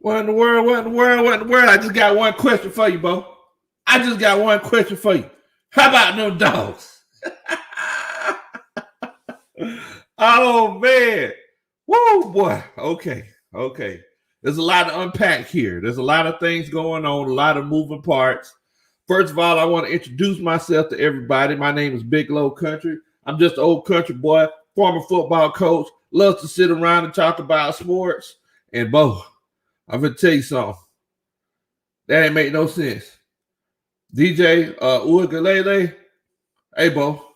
What in the world? What in the world? What in the world? I just got one question for you, Bo. I just got one question for you. How about them dogs? Oh, man. Woo, boy. Okay. There's a lot to unpack here. There's a lot of things going on, a lot of moving parts. First of all, I want to introduce myself to everybody. My name is Big Low Kuntry. I'm just an old country boy, former football coach, loves to sit around and talk about sports. And, Bo, I'm going to tell you something. That ain't make no sense. DJ UGA, hey, Bo,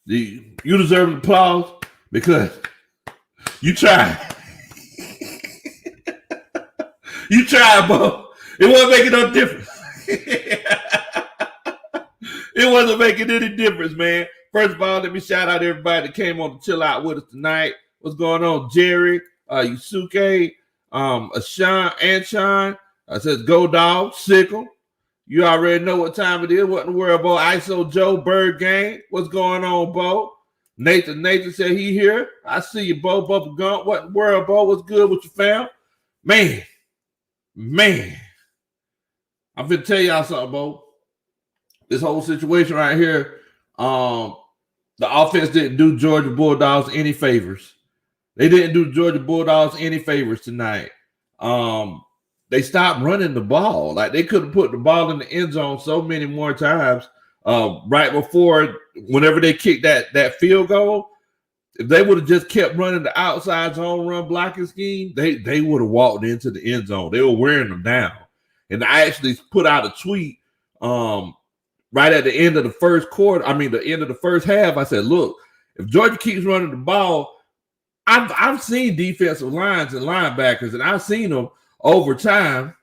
you deserve an applause because you tried. You tried, Bo. It wasn't making no difference. It wasn't making any difference, man. First of all, let me shout out everybody that came on to chill out with us tonight. What's going on, Jerry, Yusuke, Ashan, Anshan, says Go Dog, Sickle. You already know what time it is. What in the world, Bo? ISO Joe, Bird Gang. What's going on, Bo? Nathan said he here. I see you, Bo. Bubba Gump. What in the world, Bo? What's good with your fam? Man. I'm finna tell y'all something, Bo. This whole situation right here, the offense didn't do Georgia Bulldogs any favors. They didn't do Georgia Bulldogs any favors tonight. They stopped running the ball. Like, they could have put the ball in the end zone so many more times right before, whenever they kicked that field goal. If they would have just kept running the outside zone run blocking scheme, they would have walked into the end zone. They were wearing them down. And I actually put out a tweet right at the end of the first quarter. I mean, the end of the first half. I said, look, if Georgia keeps running the ball, I've seen defensive lines and linebackers, and I've seen them over time.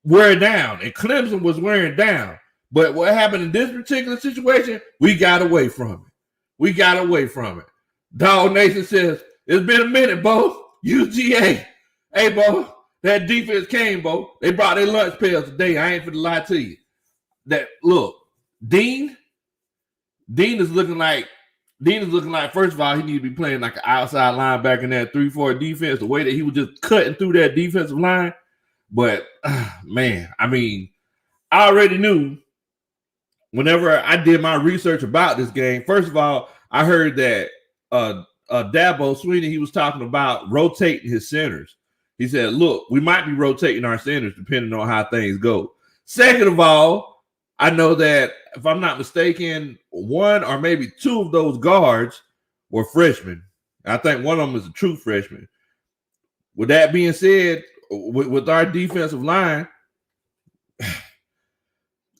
Wear down, and Clemson was wearing down. But what happened in this particular situation, we got away from it. Dog Nation says, it's been a minute, Bo. UGA. Hey, Bo, that defense came, Bo. They brought their lunch pails today. I ain't finna lie to you. Look, Dean is looking like, first of all, he need to be playing like an outside linebacker in that 3-4 defense, the way that he was just cutting through that defensive line. But, man, I mean, I already knew whenever I did my research about this game. First of all, I heard that Dabo Swinney, he was talking about rotating his centers. He said, look, we might be rotating our centers depending on how things go. Second of all, I know that, if I'm not mistaken, one or maybe two of those guards were freshmen. I think one of them is a true freshman. With that being said, with our defensive line,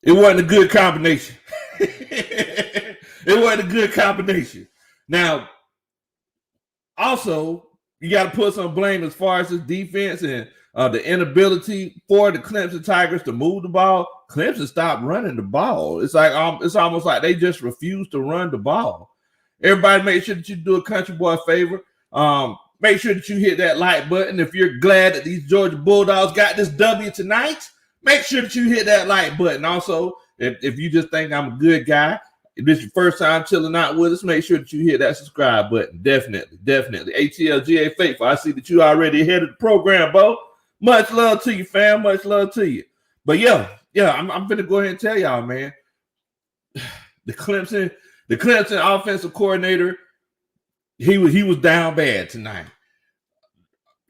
it wasn't a good combination. It wasn't a good combination. Now, also, you got to put some blame as far as this defense and the inability for the Clemson Tigers to move the ball. Clemson stopped running the ball. It's like it's almost like they just refuse to run the ball. Everybody, make sure that you do a country boy a favor. Make sure that you hit that like button. If you're glad that these Georgia Bulldogs got this W tonight, make sure that you hit that like button. Also, if you just think I'm a good guy, if this is your first time chilling out with us, make sure that you hit that subscribe button. Definitely. ATLGA Faithful, I see that you already ahead of the program, Bo. Much love to you, fam. Much love to you. But yeah, I'm going to go ahead and tell y'all, man. The Clemson offensive coordinator, he was down bad tonight.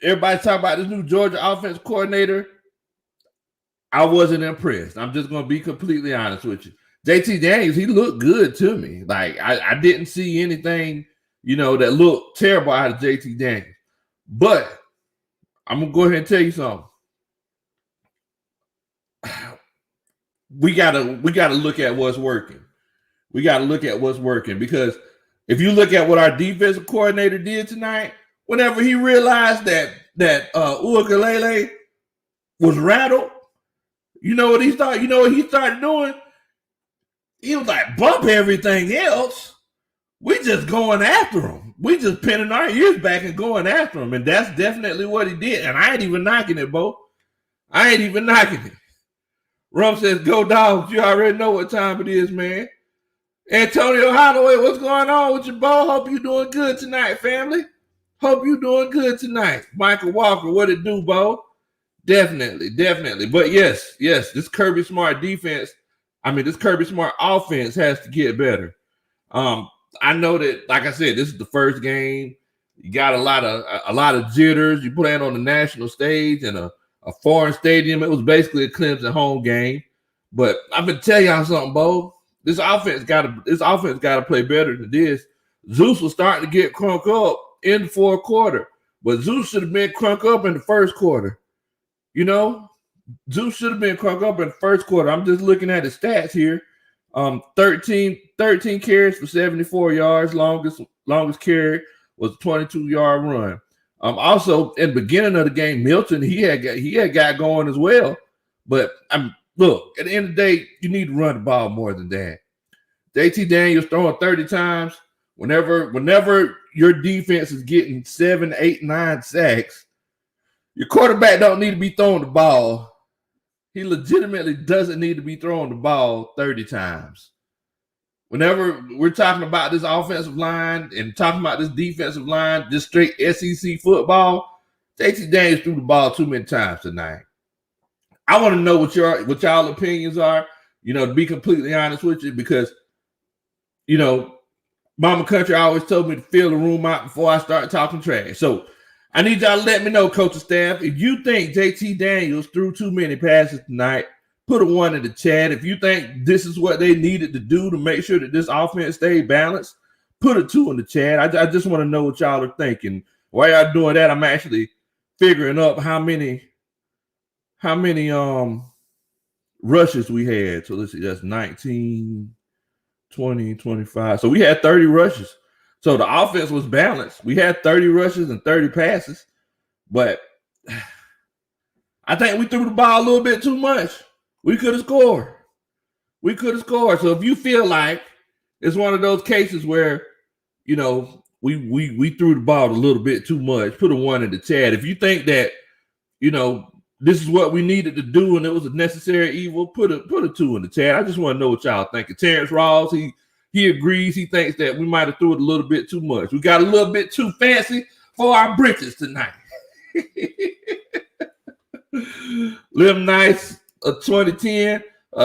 Everybody's talking about this new Georgia offensive coordinator. I wasn't impressed. I'm just going to be completely honest with you. JT Daniels, he looked good to me. Like, I didn't see anything, that looked terrible out of JT Daniels. But I'm going to go ahead and tell you something. We gotta look at what's working. Because if you look at what our defensive coordinator did tonight, whenever he realized that Uiagalelei was rattled, you know what he started doing? He was like, bump everything else. We just going after him. We just pinning our ears back and going after him. And that's definitely what he did. And I ain't even knocking it, Bo. I ain't even knocking it. Rum says, go Dogs. You already know what time it is, man. Antonio Holloway, what's going on with you, Bo? Hope you're doing good tonight, family. Hope you doing good tonight. Michael Walker, what it do, Bo? Definitely. But yes, this Kirby Smart defense, this Kirby Smart offense has to get better. I know that, like I said, this is the first game. You got a lot of jitters. You playing on the national stage in a foreign stadium. It was basically a Clemson home game. But I've been telling y'all something, Bo. This offense got to play better than this. Zeus was starting to get crunk up in the fourth quarter, but Zeus should have been crunk up in the first quarter. Zeus should have been crunk up in the first quarter. I'm just looking at the stats here. 13 carries for 74 yards. Longest carry was a 22-yard run. Also, in the beginning of the game, Milton, he had got going as well. But look, at the end of the day, you need to run the ball more than that. JT Daniels throwing 30 times. Whenever your defense is getting 7, 8, 9 sacks, your quarterback don't need to be throwing the ball. He legitimately doesn't need to be throwing the ball 30 times. Whenever we're talking about this offensive line and talking about this defensive line, just straight SEC football, JT Daniels threw the ball too many times tonight. I want to know what y'all opinions are, to be completely honest with you, because, Mama Country always told me to fill the room out before I start talking trash. So I need y'all to let me know, coaching staff, if you think JT Daniels threw too many passes tonight, put a 1 in the chat. If you think this is what they needed to do to make sure that this offense stayed balanced, put a 2 in the chat. I just want to know what y'all are thinking. While y'all doing that, I'm actually figuring up how many rushes we had. So let's see, that's 19, 20, 25. So we had 30 rushes. So the offense was balanced. We had 30 rushes and 30 passes. But I think we threw the ball a little bit too much. We could have scored. So if you feel like it's one of those cases where, we threw the ball a little bit too much, put a 1 in the chat. If you think that, this is what we needed to do and it was a necessary evil, put a 2 in the chat. I just want to know what y'all thinking. Terrence Rawls, he agrees. He thinks that we might have threw it a little bit too much. We got a little bit too fancy for our britches tonight. Live Nice 2010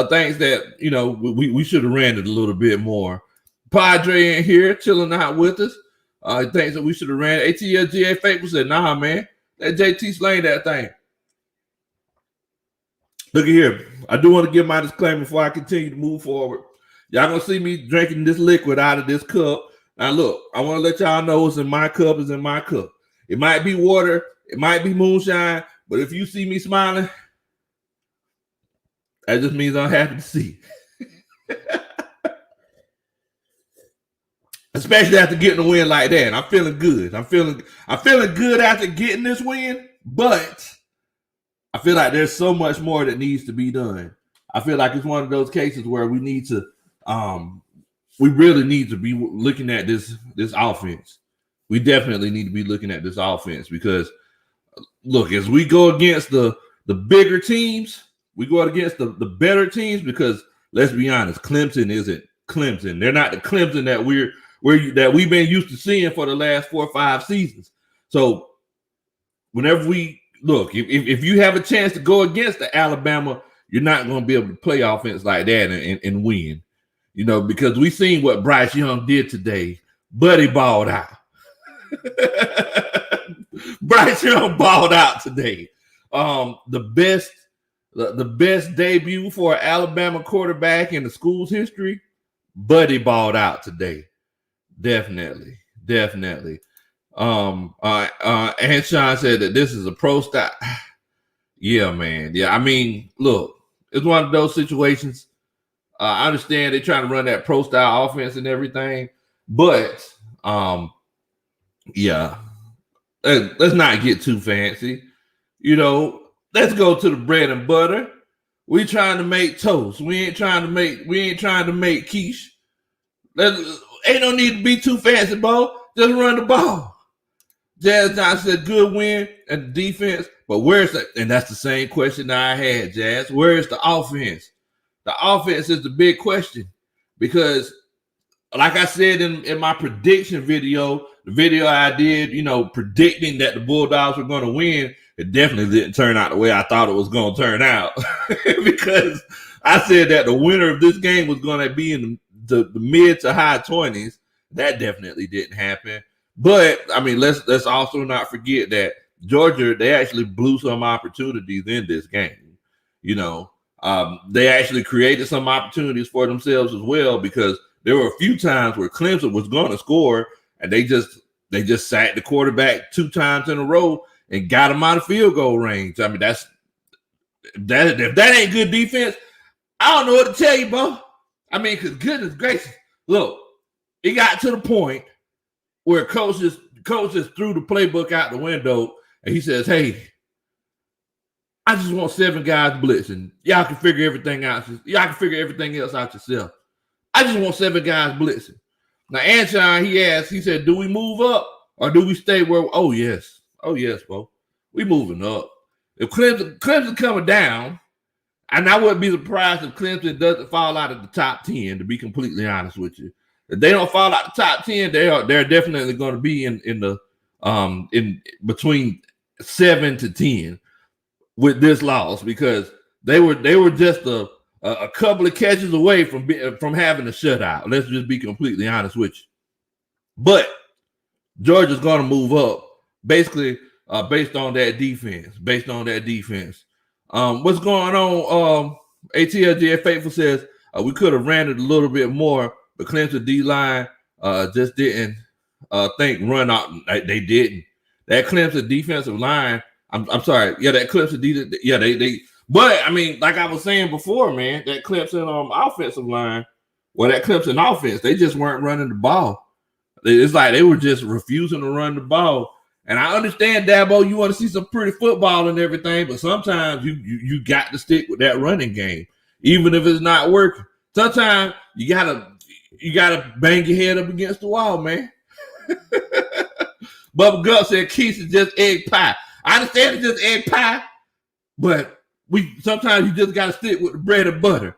thinks that, we should have ran it a little bit more. Padre in here chilling out with us. He thinks that we should have ran it. ATLGA Faithful said, nah, man. Let JT slang that thing. Look at here. I do want to give my disclaimer before I continue to move forward. Y'all gonna see me drinking this liquid out of this cup. Now look, I want to let y'all know what's in my cup is in my cup. It might be water, it might be moonshine, but if you see me smiling, that just means I'm happy to see. Especially after getting a win like that. I'm feeling good. I'm feeling good after getting this win, but I feel like there's so much more that needs to be done. I feel like it's one of those cases where we need to, we really need to be looking at this offense. We definitely need to be looking at this offense because, look, as we go against the bigger teams, we go against the better teams because let's be honest, Clemson isn't Clemson. They're not the Clemson that we've been used to seeing for the last 4 or 5 seasons. So whenever we look, if you have a chance to go against the Alabama, you're not going to be able to play offense like that and win, because we seen what Bryce Young did today. Buddy balled out. Bryce Young balled out today. The best debut for an Alabama quarterback in the school's history. Buddy balled out today. Definitely. And Sean said that this is a pro style. Yeah, man. Yeah, look, it's one of those situations. I understand they're trying to run that pro style offense and everything, but yeah, let's not get too fancy. Let's go to the bread and butter. We trying to make toast. We ain't trying to make quiche. Ain't no need to be too fancy, bro. Just run the ball. Jazz Johnson said good win and defense, but where's that? And that's the same question that I had, Jazz. Where's the offense? The offense is the big question because, like I said in my prediction video, the video I did, predicting that the Bulldogs were going to win, it definitely didn't turn out the way I thought it was going to turn out because I said that the winner of this game was going to be in the mid to high 20s. That definitely didn't happen. But, I mean, let's also not forget that Georgia, they actually blew some opportunities in this game. They actually created some opportunities for themselves as well because there were a few times where Clemson was going to score and they just sacked the quarterback 2 times in a row and got him out of field goal range. I mean, if that ain't good defense, I don't know what to tell you, bro. I mean, because goodness gracious, look, it got to the point where coach just threw the playbook out the window and he says, hey, I just want 7 guys blitzing. Y'all can figure everything out. Y'all can figure everything else out yourself. I just want 7 guys blitzing. Now, Anshan, he said, do we move up or do we stay where? Oh, yes, bro. We moving up. If Clemson coming down, and I wouldn't be surprised if Clemson doesn't fall out of the top 10, to be completely honest with you. If they don't fall out the top 10, they're definitely going to be in between 7 to 10 with this loss because they were just a couple of catches away from having a shutout. Let's just be completely honest with you. But Georgia's going to move up basically based on that defense. What's going on? ATLGA Faithful says we could have ran it a little bit more, but Clemson D-line just didn't think run out. They didn't. That Clemson defensive line, I'm sorry. Yeah, that Clemson defense, yeah, they. But I mean, like I was saying before, man, that Clemson offensive line, that Clemson offense, they just weren't running the ball. It's like they were just refusing to run the ball. And I understand, Dabo, you want to see some pretty football and everything, but sometimes you got to stick with that running game, even if it's not working. Sometimes you gotta bang your head up against the wall, man. Bubba Gut said Keith is just egg pie. I understand it's just egg pie, but sometimes you just gotta stick with the bread and butter.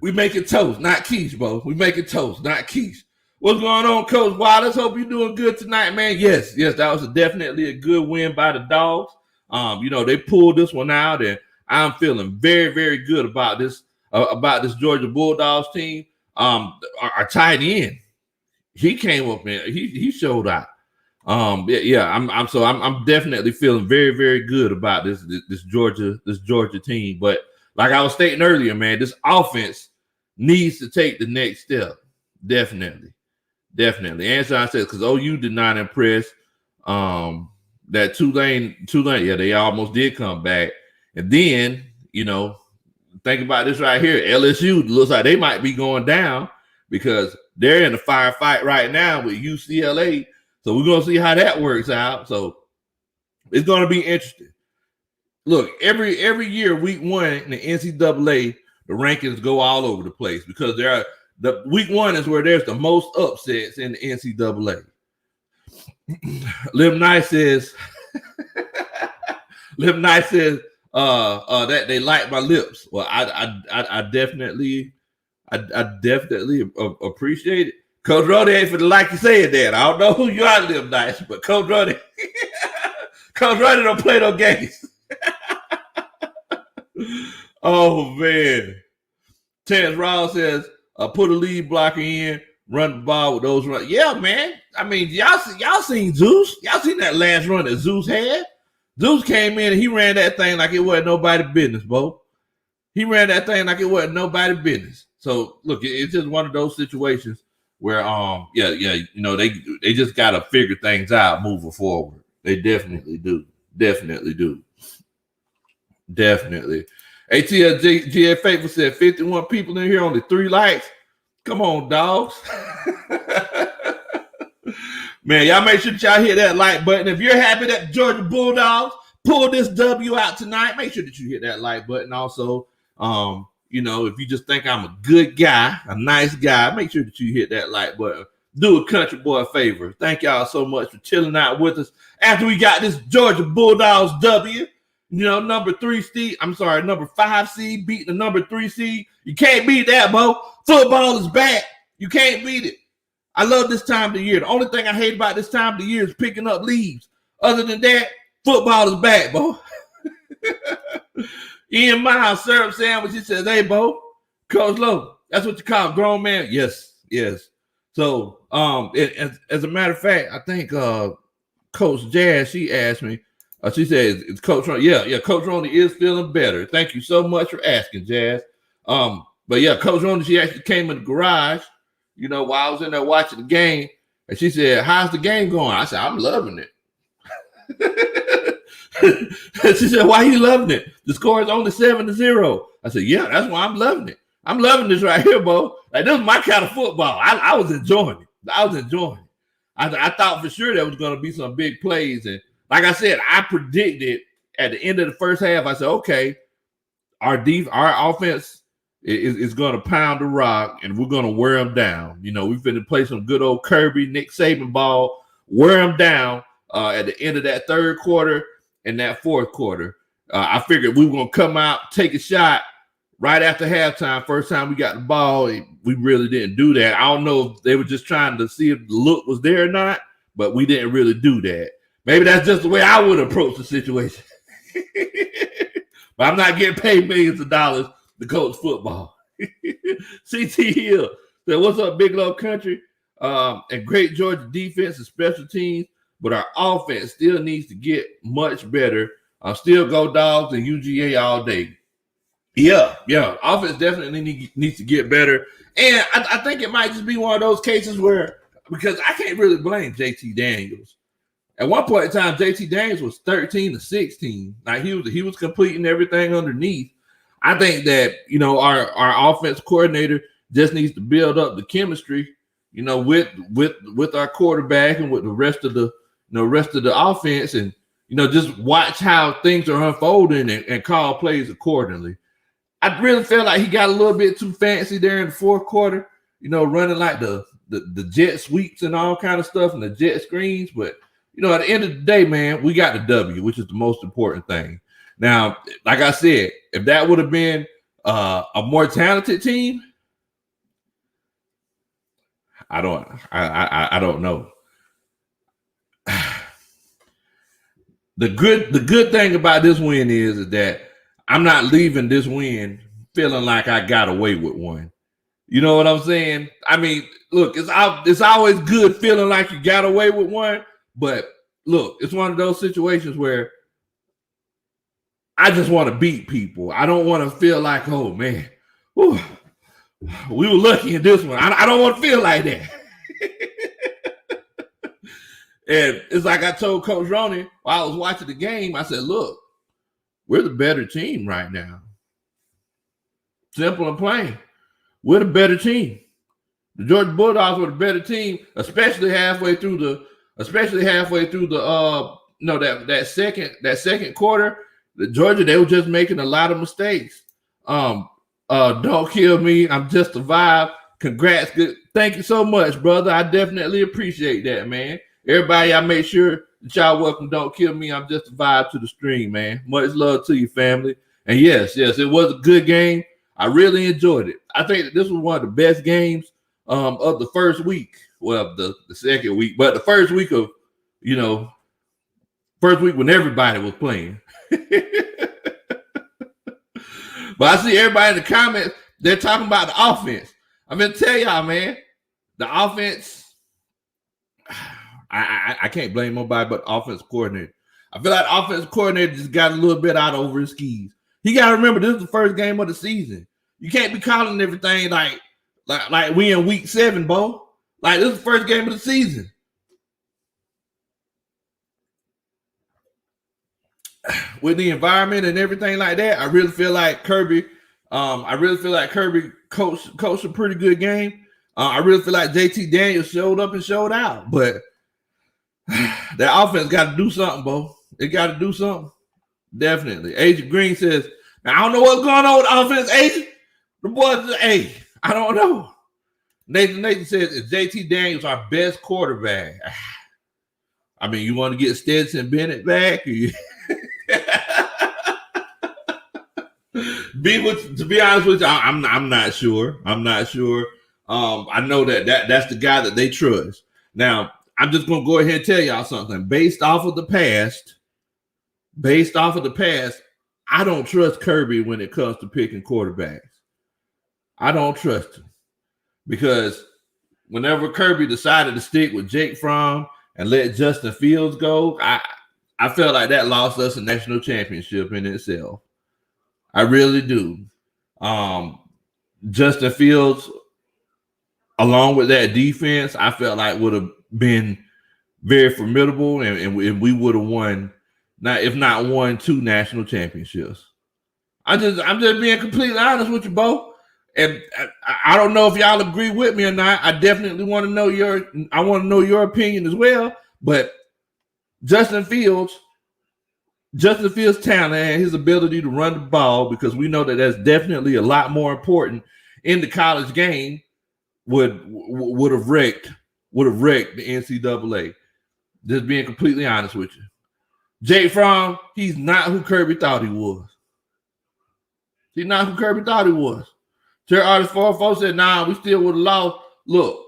We make it toast, not quiche, bro. We make it toast, not quiche. What's going on, Coach Wallace? Hope you're doing good tonight, man. Yes, that was definitely a good win by the Dogs. They pulled this one out, and I'm feeling very, very good about this Georgia Bulldogs team. Our tight end, he came up and he showed out. I'm definitely feeling very, very good about this Georgia team. But like I was stating earlier, man, this offense needs to take the next step. Definitely. Answer says because OU did not impress. That Tulane, yeah, they almost did come back. And then, think about this right here. LSU looks like they might be going down because they're in a firefight right now with UCLA. So we're going to see how that works out. So it's going to be interesting. Look, every year, week 1 in the NCAA, the rankings go all over the place because the week 1 is where there's the most upsets in the NCAA. Liv Nice says that they like my lips. Well, I definitely appreciate it. Coach Roddy ain't for the like you saying that. I don't know who you are, Liv Nice, but Coach Roddy don't play no games. Oh man. Terrence Ross says, put a lead blocker in, run the ball with those runs. Yeah, man. I mean, y'all seen Zeus? Y'all seen that last run that Zeus had? Zeus came in and he ran that thing like it wasn't nobody's business, Bo. He ran that thing like it wasn't nobody's business. So look, it's just one of those situations where they just gotta figure things out moving forward. They definitely do. Definitely. ATLGA Faithful said 51 people in here, only 3 likes. Come on, dogs. Man, y'all make sure that y'all hit that like button. If you're happy that the Georgia Bulldogs pulled this W out tonight, make sure that you hit that like button. Also, if you just think I'm a good guy, a nice guy, make sure that you hit that like button. Do a country boy a favor. Thank y'all so much for chilling out with us after we got this Georgia Bulldogs W. Number 5 seed beating the number 3 seed. You can't beat that, Bo. Football is back. You can't beat it. I love this time of the year. The only thing I hate about this time of the year is picking up leaves. Other than that, football is back, Bo. Ian Miles, syrup sandwich. He says, hey, Bo, Coach Low, that's what you call a grown man? Yes. So, as a matter of fact, I think Coach Jazz, she asked me, she said, "Is Coach Ronnie?" Yeah, Coach Ronnie is feeling better. Thank you so much for asking, Jazz. But yeah, Coach Ronnie, she actually came in the garage, while I was in there watching the game, and she said, "How's the game going?" I said, "I'm loving it." She said, "Why are you loving it? The score is only 7-0." I said, "Yeah, that's why I'm loving it. I'm loving this right here, Bo. Like, this is my kind of football. I was enjoying it. I thought for sure there was going to be some big plays. And like I said, I predicted at the end of the first half, I said, okay, our offense is going to pound the rock and we're going to wear them down. We're going to play some good old Kirby, Nick Saban ball, wear them down at the end of that third quarter and that fourth quarter. I figured we were going to come out, take a shot right after halftime. First time we got the ball, we really didn't do that. I don't know if they were just trying to see if the look was there or not, but we didn't really do that. Maybe that's just the way I would approach the situation. But I'm not getting paid millions of dollars to coach football. CT Hill said, what's up, Big Low Kuntry? And great Georgia defense and special teams, but our offense still needs to get much better. Still go Dogs and UGA all day. Yeah. Offense definitely needs to get better. And I think it might just be one of those cases where, because I can't really blame JT Daniels. At one point in time, JT Daniels was 13-16. Like he was completing everything underneath. I think that, our offense coordinator just needs to build up the chemistry, with our quarterback and with the rest of the offense, and just watch how things are unfolding and call plays accordingly. I really feel like he got a little bit too fancy there in the fourth quarter, running like the jet sweeps and all kind of stuff and the jet screens. But, at the end of the day, man, we got the W, which is the most important thing. Now, like I said, if that would have been a more talented team, I don't know. The good thing about this win is that I'm not leaving this win feeling like I got away with one. You know what I'm saying? I mean, look, it's always good feeling like you got away with one, but look, it's one of those situations where I just want to beat people. I don't want to feel like, oh man, whew, we were lucky in this one. I don't want to feel like that. And it's like I told Coach Ronnie while I was watching the game, I said, look, we're the better team right now. Simple and plain. We're the better team. The Georgia Bulldogs were the better team, especially halfway through the that second quarter. The Georgia, they were just making a lot of mistakes. Don't kill me. I'm just a vibe. Congrats. Good. Thank you so much, brother. I definitely appreciate that, man. Everybody, I make sure that y'all welcome Don't Kill Me. I'm just a vibe to the stream, man. Much love to you, family. And yes, it was a good game. I really enjoyed it. I think that this was one of the best games of the first week. Well, the second week, but the first week of, first week when everybody was playing. But I see everybody in the comments, they're talking about the offense. I'm going to tell y'all, man, the offense, I can't blame nobody but the offensive coordinator. I feel like the offensive coordinator just got a little bit out over his skis. You got to remember, this is the first game of the season. You can't be calling everything like we in week 7, Bo. Like, this is the first game of the season. With the environment and everything like that, I really feel like Kirby coached a pretty good game. I really feel like JT Daniels showed up and showed out. But that offense got to do something, Bo. They got to do something. Definitely. Agent Green says, now, I don't know what's going on with offense, Agent. The boys, hey, I don't know. Nathan says, is JT Daniels our best quarterback? I mean, you want to get Stetson Bennett back? Or you... To be honest with you, I'm not sure. I know that's the guy that they trust. Now, I'm just gonna go ahead and tell y'all something. Based off of the past, I don't trust Kirby when it comes to picking quarterbacks. I don't trust him because whenever Kirby decided to stick with Jake Fromm and let Justin Fields go, I felt like that lost us a national championship in itself. I really do. Justin Fields, along with that defense, I felt like would have been very formidable, and we would have won, if not won, 2 national championships. I'm just being completely honest with you, Bo. And I don't know if y'all agree with me or not. I definitely want to know your opinion as well. But Justin Fields' talent and his ability to run the ball, because we know that that's definitely a lot more important in the college game, would have wrecked the NCAA. Just being completely honest with you. Jake Fromm, he's not who Kirby thought he was. He's not who Kirby thought he was. Terry Artist 404 said, nah, we still would have lost. Look,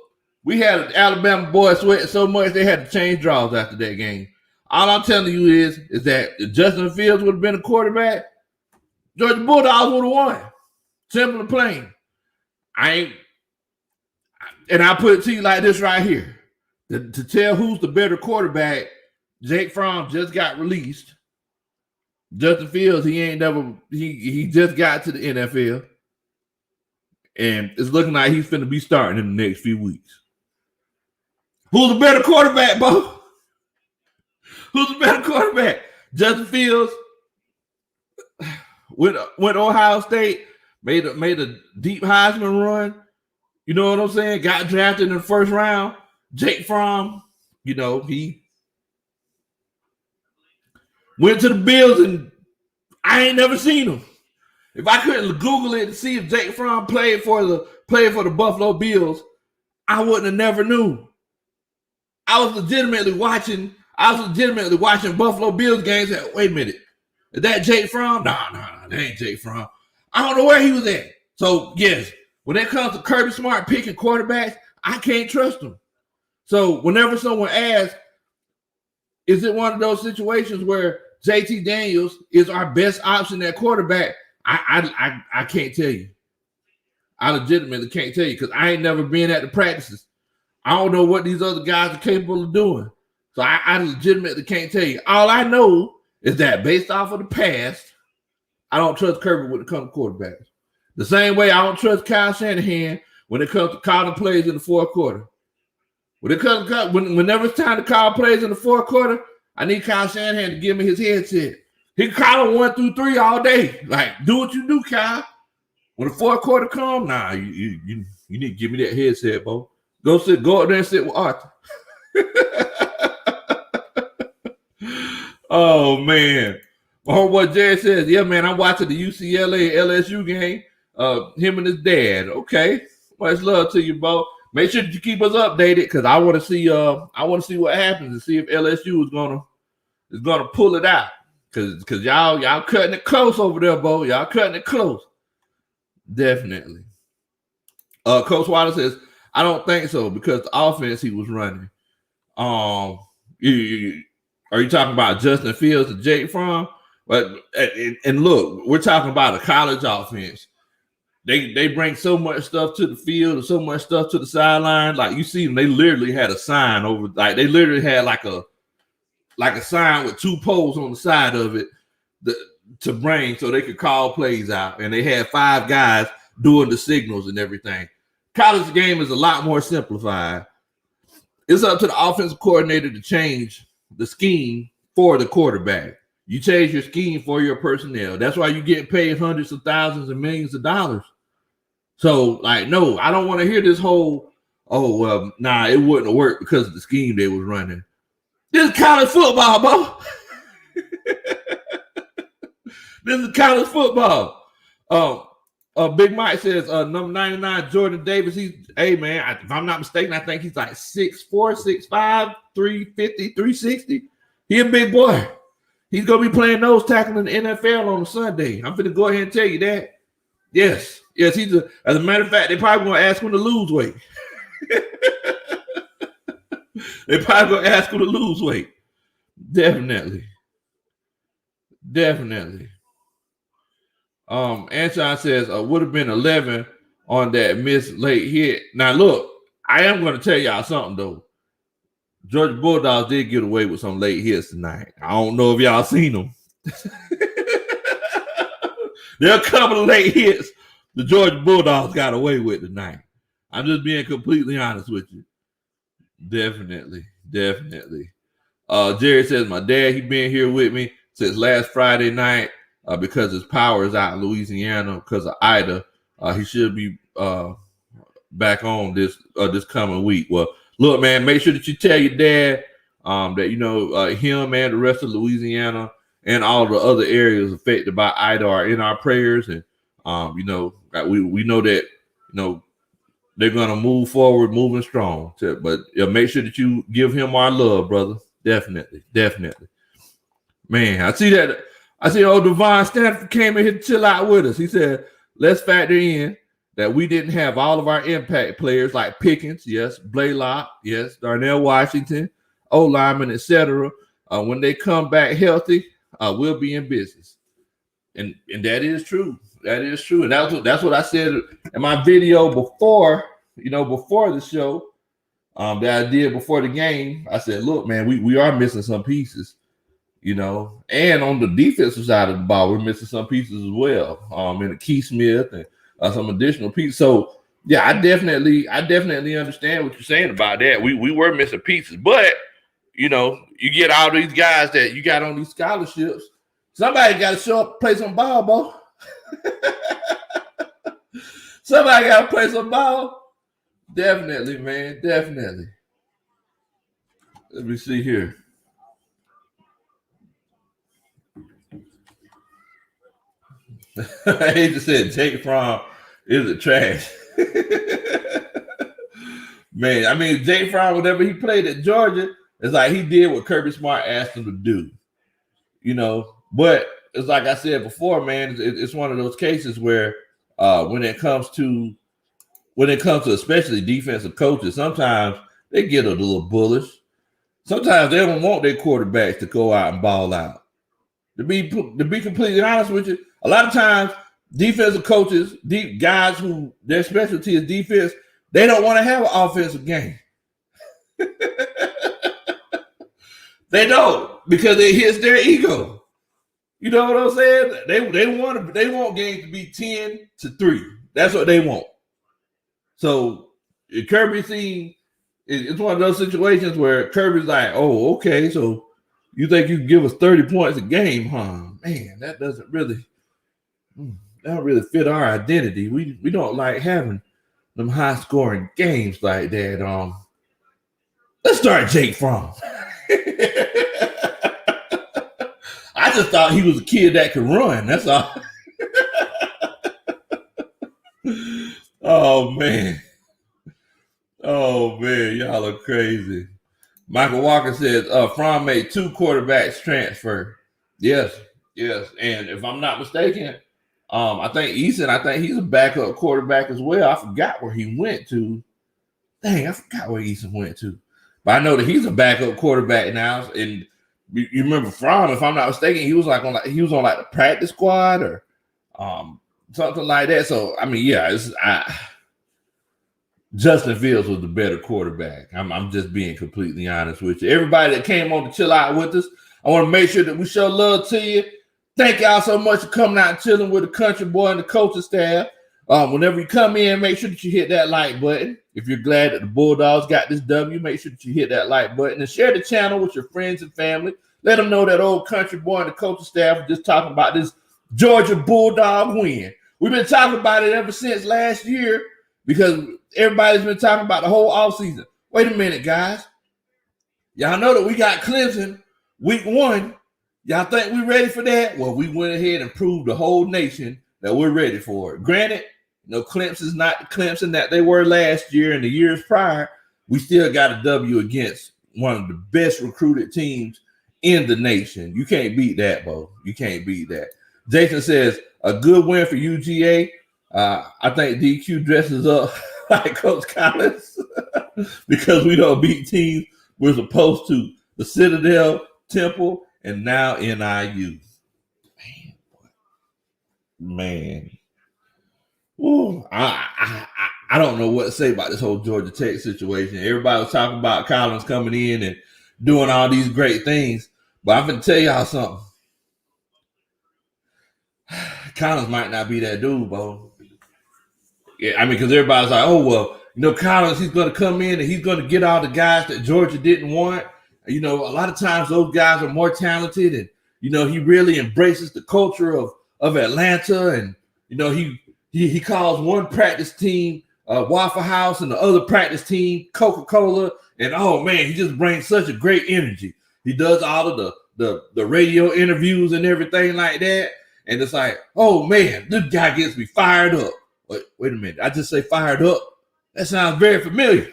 we had an Alabama boy sweating so much they had to change draws after that game. All I'm telling you is that if Justin Fields would have been a quarterback, Georgia Bulldogs would have won. Simple and plain. And I put it to you like this right here. To tell who's the better quarterback, Jake Fromm just got released. Justin Fields, he just got to the NFL. And it's looking like he's finna be starting in the next few weeks. Who's the better quarterback, Bo? Who's the better quarterback? Justin Fields went Ohio State, made a deep Heisman run. You know what I'm saying? Got drafted in the first round. Jake Fromm, he went to the Bills, and I ain't never seen him. If I couldn't Google it to see if Jake Fromm played for the Buffalo Bills, I wouldn't have never knew. I was legitimately watching Buffalo Bills games. And, wait a minute, is that Jake Fromm? Nah, that ain't Jake Fromm. I don't know where he was at. So yes, when it comes to Kirby Smart picking quarterbacks, I can't trust him. So whenever someone asks, is it one of those situations where JT Daniels is our best option at quarterback? I can't tell you. I legitimately can't tell you because I ain't never been at the practices. I don't know what these other guys are capable of doing. So I legitimately can't tell you. All I know is that based off of the past, I don't trust Kirby when it comes to quarterbacks. The same way I don't trust Kyle Shanahan when it comes to calling plays in the fourth quarter. Whenever it's time to call plays in the fourth quarter, I need Kyle Shanahan to give me his headset. He can call them 1 through 3 all day. Like, do what you do, Kyle. When the fourth quarter comes, nah, you need to give me that headset, Bo. Go up there and sit with Arthur. Oh, man. My homeboy Jared says, yeah, man, I'm watching the UCLA LSU game. Him and his dad. Okay. Much love to you, Bo. Make sure that you keep us updated because I want to see what happens and see if LSU is gonna pull it out. Cause y'all cutting it close over there, Bo. Y'all cutting it close. Definitely. Coach Water says, I don't think so because the offense he was running. Are you talking about Justin Fields and Jake Fromm? But and look, we're talking about a college offense. They bring so much stuff to the field and so much stuff to the sideline. Like you see them, they literally had a sign over. Like they literally had like a sign with 2 poles on the side of it to bring so they could call plays out. And they had 5 guys doing the signals and everything. College game is a lot more simplified. It's up to the offensive coordinator to change the scheme for the quarterback. You change your scheme for your personnel. That's why you get paid hundreds of thousands and millions of dollars. So, like, no, I don't want to hear this whole, it wouldn't have worked because of the scheme they was running. This is college football, bro. This is college football. Big Mike says, number 99, Jordan Davis. Hey, man, if I'm not mistaken, I think he's like 6'4", 6'5", 350, 360. He a big boy. He's going to be playing nose tackle in the NFL on Sunday. I'm going to go ahead and tell you that. Yes, Yes, as a matter of fact, they probably gonna ask him to lose weight. They probably gonna ask him to lose weight. Definitely. Anshon says would have been 11 on that missed late hit. Now look, I am gonna tell y'all something though. Georgia Bulldogs did get away with some late hits tonight. I don't know if y'all seen them. There are a couple of late hits the Georgia Bulldogs got away with tonight. I'm just being completely honest with you. Definitely. Jerry says, my dad, he been here with me since last Friday night because his power is out in Louisiana because of Ida. He should be back on this coming week. Well, look, man, make sure that you tell your dad that, him and the rest of Louisiana and all the other areas affected by Ida are in our prayers. And, we know that, they're going to move forward, moving strong. But make sure that you give him our love, brother. Definitely. Man, I see old Devon Stanford came in here to chill out with us. He said, let's factor in that we didn't have all of our impact players like Pickens, yes, Blaylock, yes, Darnell Washington, O-lineman, etc. When they come back healthy, we'll be in business. And that is true. And that's what I said in my video before the show that I did before the game. I said, look, man, we are missing some pieces, and on the defensive side of the ball, we're missing some pieces as well. In the Keith Smith and some additional pieces. So yeah, I definitely understand what you're saying about that. We were missing pieces, but you get all these guys that you got on these scholarships. Somebody got to show up, play some ball, bro. Somebody got to play some ball. Definitely, man. Definitely. Let me see here. He just said Jake Fromm is a trash. Man, I mean, Jake Fromm, whenever he played at Georgia, it's like he did what Kirby Smart asked him to do. But it's like I said before, man, it's one of those cases where when it comes to especially defensive coaches, sometimes they get a little bullish. Sometimes they don't want their quarterbacks to go out and ball out. To be completely honest with you, a lot of times defensive coaches, guys who their specialty is defense, they don't want to have an offensive game. They don't, because it hits their ego. You know what I'm saying? They want games to be 10-3. That's what they want. So Kirby seen it's one of those situations where Kirby's like, oh, okay, so you think you can give us 30 points a game, huh? Man, that doesn't really fit our identity. We don't like having them high scoring games like that. Let's start Jake Fromm. I just thought he was a kid that could run. That's all. Oh man, y'all are crazy. Michael Walker says Fromm made 2 quarterbacks transfer. Yes. And if I'm not mistaken, I think he's a backup quarterback as well. I forgot where he went to. Dang, I forgot where Eason went to. But I know that he's a backup quarterback now. And you remember Fromm, if I'm not mistaken, he was on the practice squad or something like that. So I mean, yeah, Justin Fields was the better quarterback. I'm just being completely honest with you. Everybody that came on to chill out with us, I want to make sure that we show love to you. Thank y'all so much for coming out and chilling with the country boy and the coaching staff. Whenever you come in, make sure that you hit that like button. If you're glad that the Bulldogs got this W, make sure that you hit that like button and share the channel with your friends and family. Let them know that old country boy and the coaching staff are just talking about this Georgia Bulldog win. We've been talking about it ever since last year because everybody's been talking about the whole offseason. Wait a minute, guys. Y'all know that we got Clemson week 1. Y'all think we're ready for that? Well, we went ahead and proved the whole nation that we're ready for it. Granted, Clemson's not the Clemson that they were last year and the years prior. We still got a W against one of the best recruited teams in the nation. You can't beat that, Bo. You can't beat that. Jason says, a good win for UGA. I think DQ dresses up like Coach Collins because we don't beat teams we're supposed to. The Citadel, Temple, and now NIU. Man. Ooh, I don't know what to say about this whole Georgia Tech situation. Everybody was talking about Collins coming in and doing all these great things. But I'm going to tell y'all something. Collins might not be that dude, bro. Yeah, I mean, because everybody's like, oh, well, Collins, he's going to come in and he's going to get all the guys that Georgia didn't want. A lot of times those guys are more talented and, he really embraces the culture of Atlanta. And, he calls one practice team Waffle House and the other practice team Coca-Cola. And, oh, man, he just brings such a great energy. He does all of the radio interviews and everything like that. And it's like, oh, man, this guy gets me fired up. Wait a minute. I just say fired up. That sounds very familiar.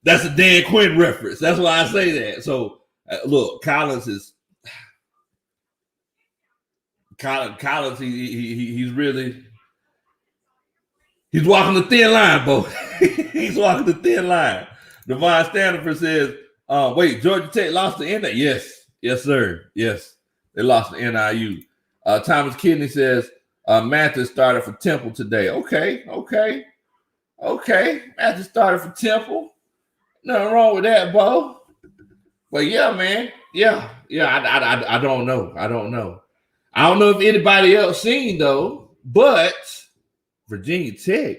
That's a Dan Quinn reference. That's why I say that. So, look, Collins, he's walking the thin line, Bo. He's walking the thin line. Devon Stanford says, wait, Georgia Tech lost to NIU? Yes, sir. Yes, they lost to NIU. Thomas Kidney says, Mathis started for Temple today. Okay. Mathis started for Temple. Nothing wrong with that, Bo. But yeah, man. Yeah. I don't know. I don't know if anybody else seen though, but Virginia Tech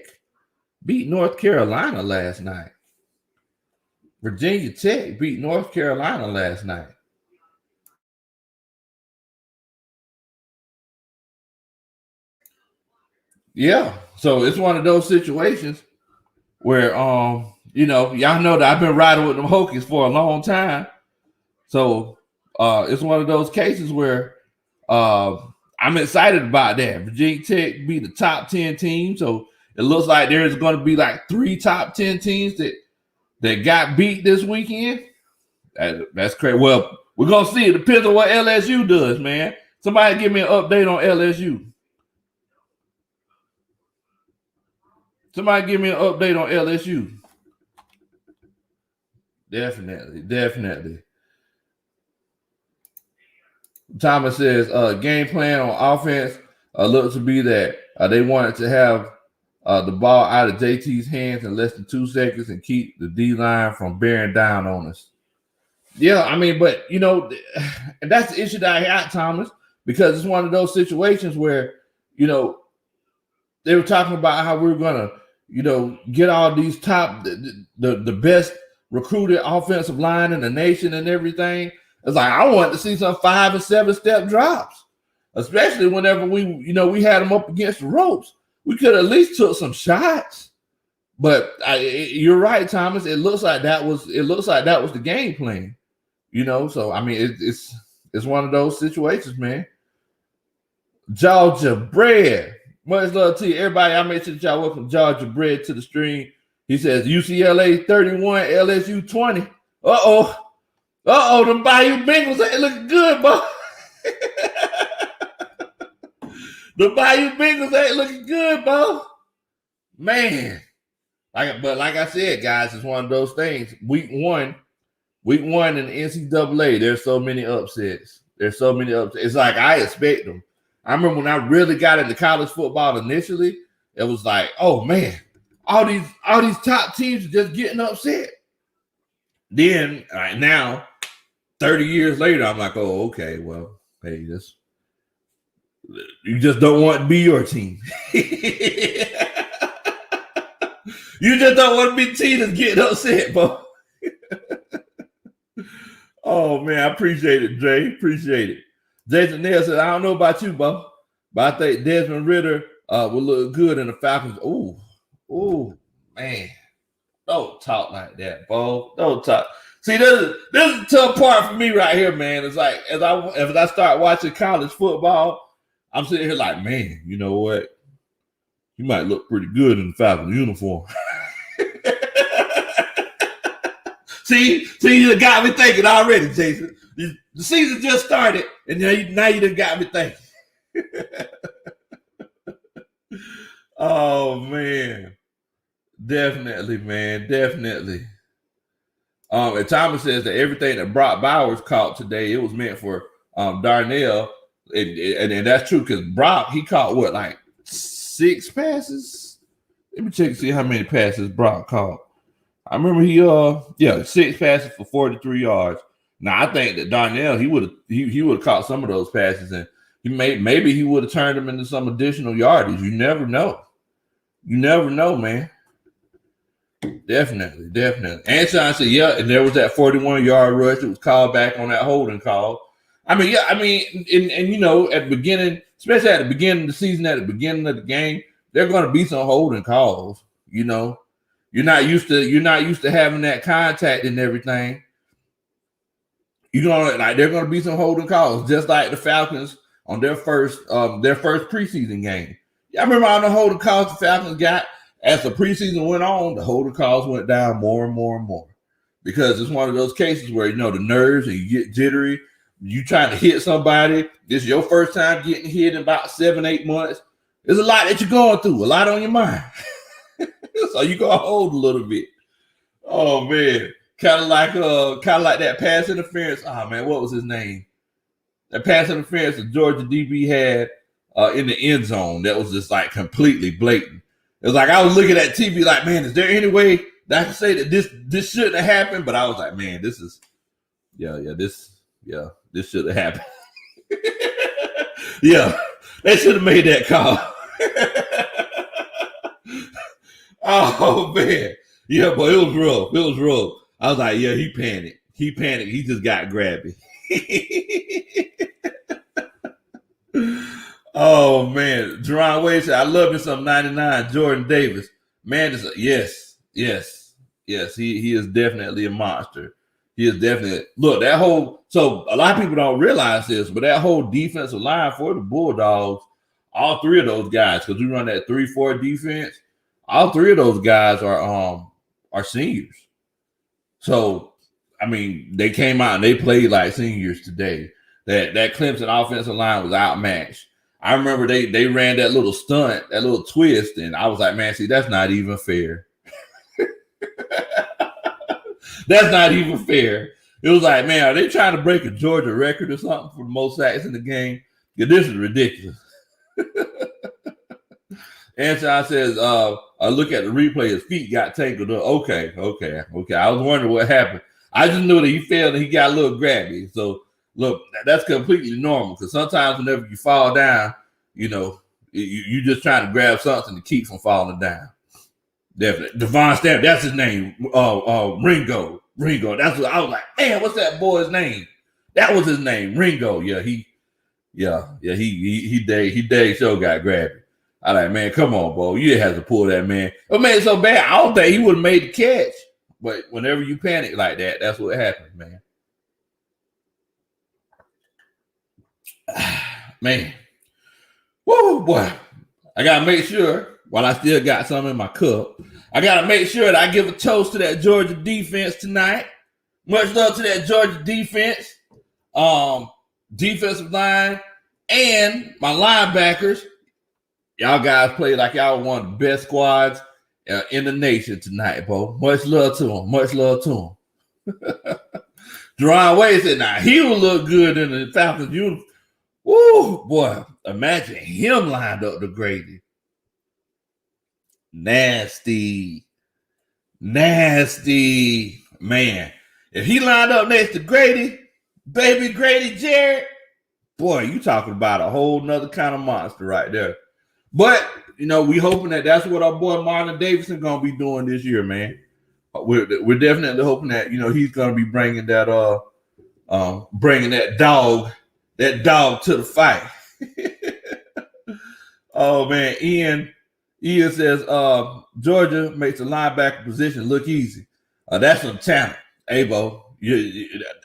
beat North Carolina last night. Yeah. So it's one of those situations where y'all know that I've been riding with them Hokies for a long time. So it's one of those cases where I'm excited about that. Virginia Tech be the top 10 team. So it looks like there's going to be like 3 top 10 teams that got beat this weekend. That's crazy. Well, we're going to see. It depends on what LSU does, man. Somebody give me an update on LSU. Definitely. Thomas says, game plan on offense looks to be that they wanted to have the ball out of JT's hands in less than 2 seconds and keep the D-line from bearing down on us. Yeah, I mean, but, and that's the issue that I got, Thomas, because it's one of those situations where, they were talking about how we were going to, get all these top, the best recruited offensive line in the nation and everything. It's like, I wanted to see some 5 and 7 step drops, especially whenever we had them up against the ropes. We could at least took some shots. But you're right, Thomas. It looks like that was the game plan. So I mean, it's one of those situations, man. Georgia Bread. Much love to you. Everybody, I make sure that y'all welcome Georgia Bread to the stream. He says UCLA 31, LSU 20. Them Bayou Bengals ain't looking good, boy. The Bayou Bengals ain't looking good, boy. Man. Like I said, guys, it's one of those things. Week one in the NCAA, there's so many upsets. It's like I expect them. I remember when I really got into college football initially, it was like, oh man, all these top teams are just getting upset. Then now, 30 years later, I'm like, oh, okay, well, hey, you just don't want to be your team. You just don't want to be the team that's getting upset, bro. Oh man, I appreciate it, Jay. Appreciate it. Jason Nail said, I don't know about you, Bo, but I think Desmond Ridder will look good in the Falcons. Ooh, man. Don't talk like that, Bo. Don't talk. See, this is the tough part for me right here, man. It's like as I start watching college football, I'm sitting here like, man, you know what? You might look pretty good in the Falcons uniform. See, you got me thinking already, Jason. The season just started, and now you done got me thinking. Oh man, definitely, man, definitely. And Thomas says that everything that Brock Bowers caught today, it was meant for Darnell, and that's true because Brock, he caught what, like 6 passes? Let me check and see how many passes Brock caught. I remember he 6 passes for 43 yards. Now I think that Darnell, he would have caught some of those passes, and maybe he would have turned them into some additional yardage. You never know. You never know, man. Definitely. Anshan said, yeah, and there was that 41-yard rush that was called back on that holding call. I mean, yeah, and you know, at the beginning, especially at the beginning of the season, at the beginning of the game, there are going to be some holding calls. You know, you're not used to having that contact and everything. They're going to be some holding calls, just like the Falcons on their first preseason game. Yeah, I remember all the holding calls the Falcons got. As the preseason went on, the holding calls went down more and more and more because it's one of those cases where, you know, the nerves and you get jittery. You trying to hit somebody. This is your first time getting hit in about 7-8 months. There's a lot that you're going through, a lot on your mind. So you gonna hold a little bit. Oh man, kind of like that pass interference. Oh man, what was his name? That pass interference that Georgia DB had in the end zone. That was just like completely blatant. It was like I was looking at TV like, man, is there any way that I can say that this shouldn't have happened? But I was like, man, this should have happened. Yeah, they should have made that call. Oh man, yeah, but it was rough. It was rough. I was like, yeah, he panicked. He just got grabby. Oh man, Jerron Wade said, I love me some 99 Jordan Davis. Man, yes. He is definitely a monster. He is definitely so a lot of people don't realize this, but that whole defensive line for the Bulldogs, all 3 of those guys, because we run that 3-4 defense, all 3 of those guys are seniors. So I mean, they came out and they played like seniors today. That Clemson offensive line was outmatched. I remember they ran that little stunt, that little twist, and I was like, man, see, that's not even fair. That's not even fair. It was like, man, are they trying to break a Georgia record or something for the most sacks in the game? Yeah, this is ridiculous. Anshan says, I look at the replay, his feet got tangled up. Okay. I was wondering what happened. I just knew that he fell and he got a little grabby. So look, that's completely normal because sometimes whenever you fall down, you know, you just trying to grab something to keep from falling down. Definitely. Devon Stamp, that's his name. Ringo. That's what I was like, man, what's that boy's name? That was his name, Ringo. Yeah, he sure got grabbed. I like, man, come on, Bo. You didn't have to pull that, man. It made it so bad. I don't think he would have made the catch. But whenever you panic like that, that's what happens, man. Man. Woo, boy. I got to make sure, while I still got some in my cup, I got to make sure that I give a toast to that Georgia defense tonight. Much love to that Georgia defense, defensive line, and my linebackers. Y'all guys played like y'all were one of the best squads in the nation tonight, Bo. Much love to them. Much love to them. Jerron Wade said, now he will look good in the Falcons uniform. Woo, boy, imagine him lined up to Grady. Nasty. Man, if he lined up next to Grady, baby Grady Jarrett, boy, you talking about a whole nother kind of monster right there. But, you know, we hoping that that's what our boy Marlon Davidson going to be doing this year, man. We're definitely hoping that, you know, he's going to be bringing that dog to the fight. Oh, man. Ian says, Georgia makes the linebacker position look easy. That's some talent. Hey, Bo,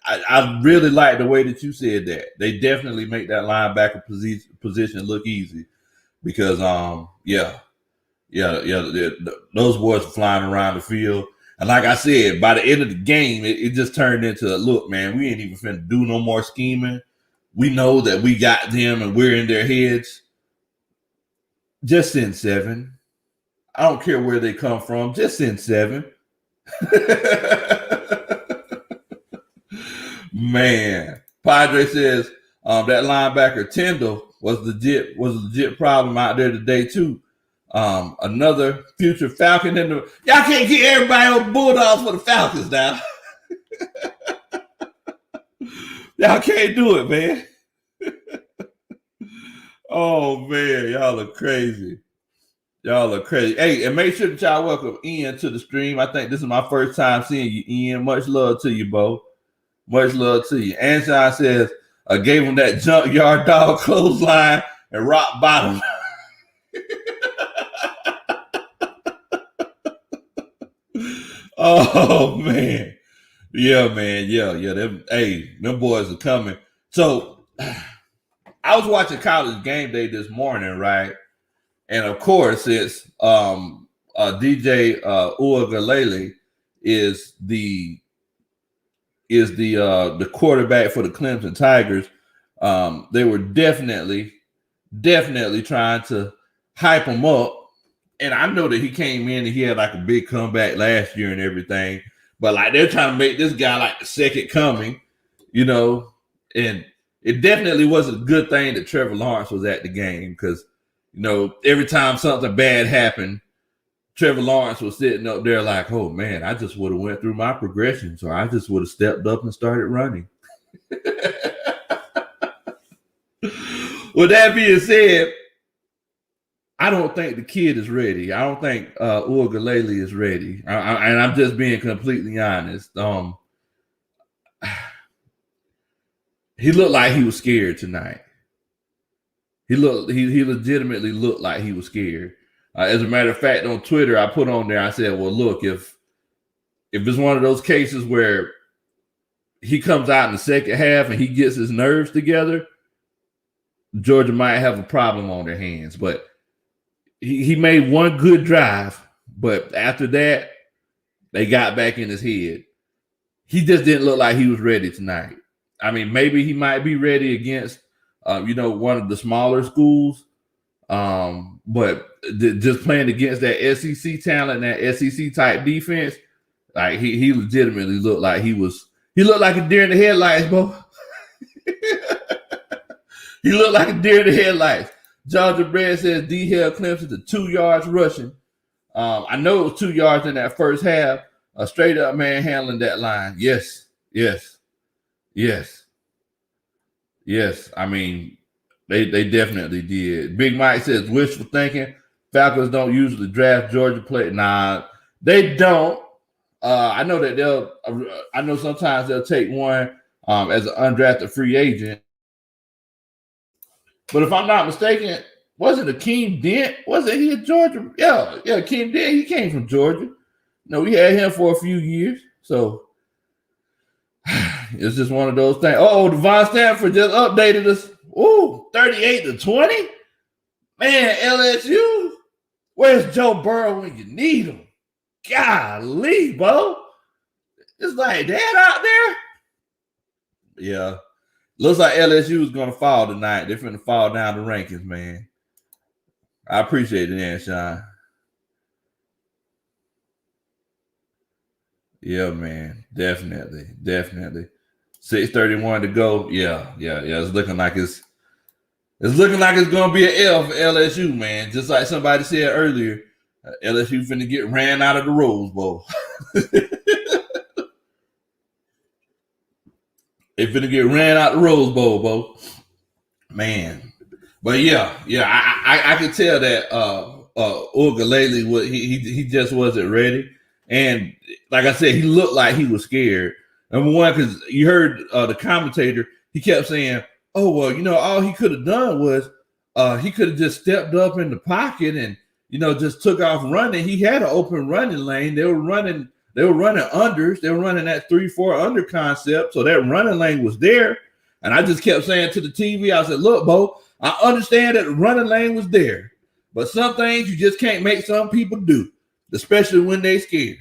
I really like the way that you said that. They definitely make that linebacker position look easy. Because those boys are flying around the field, and like I said, by the end of the game, it just turned into a look, man. We ain't even finna do no more scheming. we know that we got them and we're in their heads. Just send 7. I don't care where they come from. Just send 7. Man, Padre says that linebacker Tyndall was a legit problem out there today too. Another future Falcon in the y'all can't get everybody on Bulldogs for the Falcons now. Y'all can't do it, man. Oh man, y'all are crazy. Y'all are crazy. Hey, and make sure that y'all welcome Ian to the stream. I think this is my first time seeing you, Ian. Much love to you, Bo. Much love to you. Anshan says, gave him that junkyard dog clothesline and rock bottom. Oh, man. Yeah, man. Yeah. Them boys are coming. So, I was watching College Game Day this morning, right? And of course, it's DJ Uiagalelei is the quarterback for the Clemson Tigers. They were definitely trying to hype him up. And I know that he came in and he had like a big comeback last year and everything. But like they're trying to make this guy like the second coming, you know. And it definitely was a good thing that Trevor Lawrence was at the game because, you know, every time something bad happened, Trevor Lawrence was sitting up there like, oh, man, I just would have went through my progression. So I just would have stepped up and started running. With that being said, I don't think the kid is ready. I don't think Uiagalelei is ready. And I'm just being completely honest. He looked like he was scared tonight. He legitimately looked like he was scared. As a matter of fact, on Twitter, I put on there, I said, well, look, if it's one of those cases where he comes out in the second half and he gets his nerves together, Georgia might have a problem on their hands. But he made one good drive, but after that, they got back in his head. He just didn't look like he was ready tonight. I mean, maybe he might be ready against, one of the smaller schools. But just playing against that SEC talent, that SEC type defense, like he legitimately looked like he looked like a deer in the headlights, bro. He looked like a deer in the headlights. Georgia Bread says D held Clemson to 2 yards rushing. I know it was 2 yards in that first half. A straight up man handling that line. Yes. I mean, they definitely did. Big Mike says wishful thinking. Falcons don't usually draft Georgia play. Nah, they don't. I know that I know sometimes they'll take one as an undrafted free agent. But if I'm not mistaken, wasn't Akeem Dent? Wasn't he at Georgia? Yeah, Akeem Dent. He came from Georgia. No, we had him for a few years. So it's just one of those things. Oh, Devon Stanford just updated us. Ooh, 38-20. Man, LSU. Where's Joe Burrow when you need him? Golly, bro. It's like that out there. Yeah. Looks like LSU is going to fall tonight. They're going to fall down the rankings, man. I appreciate it, Anshan. Yeah, man. Definitely. 6:31 to go. Yeah. It's looking like it's going to be an L for LSU, man. Just like somebody said earlier, LSU finna get ran out of the Rose Bowl. They finna get ran out the Rose Bowl, Bo. Man. But yeah, I could tell that Uiagalelei he just wasn't ready. And like I said, he looked like he was scared. Number one, because you heard the commentator, he kept saying, oh, well, all he could have done was he could have just stepped up in the pocket and, just took off running. He had an open running lane. They were running unders. They were running that 3-4 under concept. So that running lane was there. And I just kept saying to the TV, I said, look, Bo, I understand that the running lane was there. But some things you just can't make some people do, especially when they scared.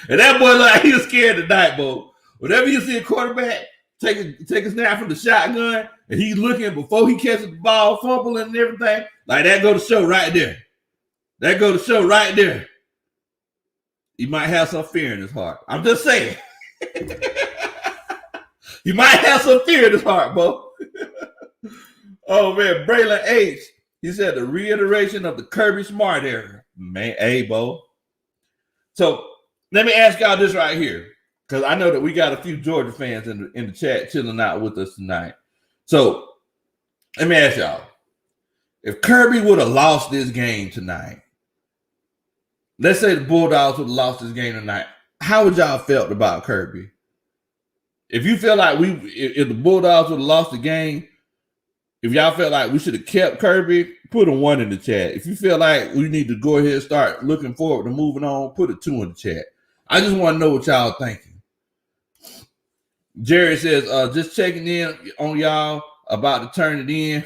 And that boy looked like he was scared tonight, Bo. Whenever you see a quarterback take a snap from the shotgun and he's looking before he catches the ball, fumbling and everything, like that go to show right there. That go to show right there. He might have some fear in his heart. I'm just saying. He might have some fear in his heart, Bo. Oh, man. Braylon H. He said the reiteration of the Kirby Smart era. Man, hey, Bo. So let me ask y'all this right here, because I know that we got a few Georgia fans in the chat chilling out with us tonight. So let me ask y'all, if Kirby would have lost this game tonight, let's say the Bulldogs would have lost this game tonight, how would y'all felt about Kirby? If you feel like if the Bulldogs would have lost the game, if y'all felt like we should have kept Kirby, put a 1 in the chat. If you feel like we need to go ahead and start looking forward to moving on, put a 2 in the chat. I just want to know what y'all thinking. Jerry says, just checking in on y'all, about to turn it in.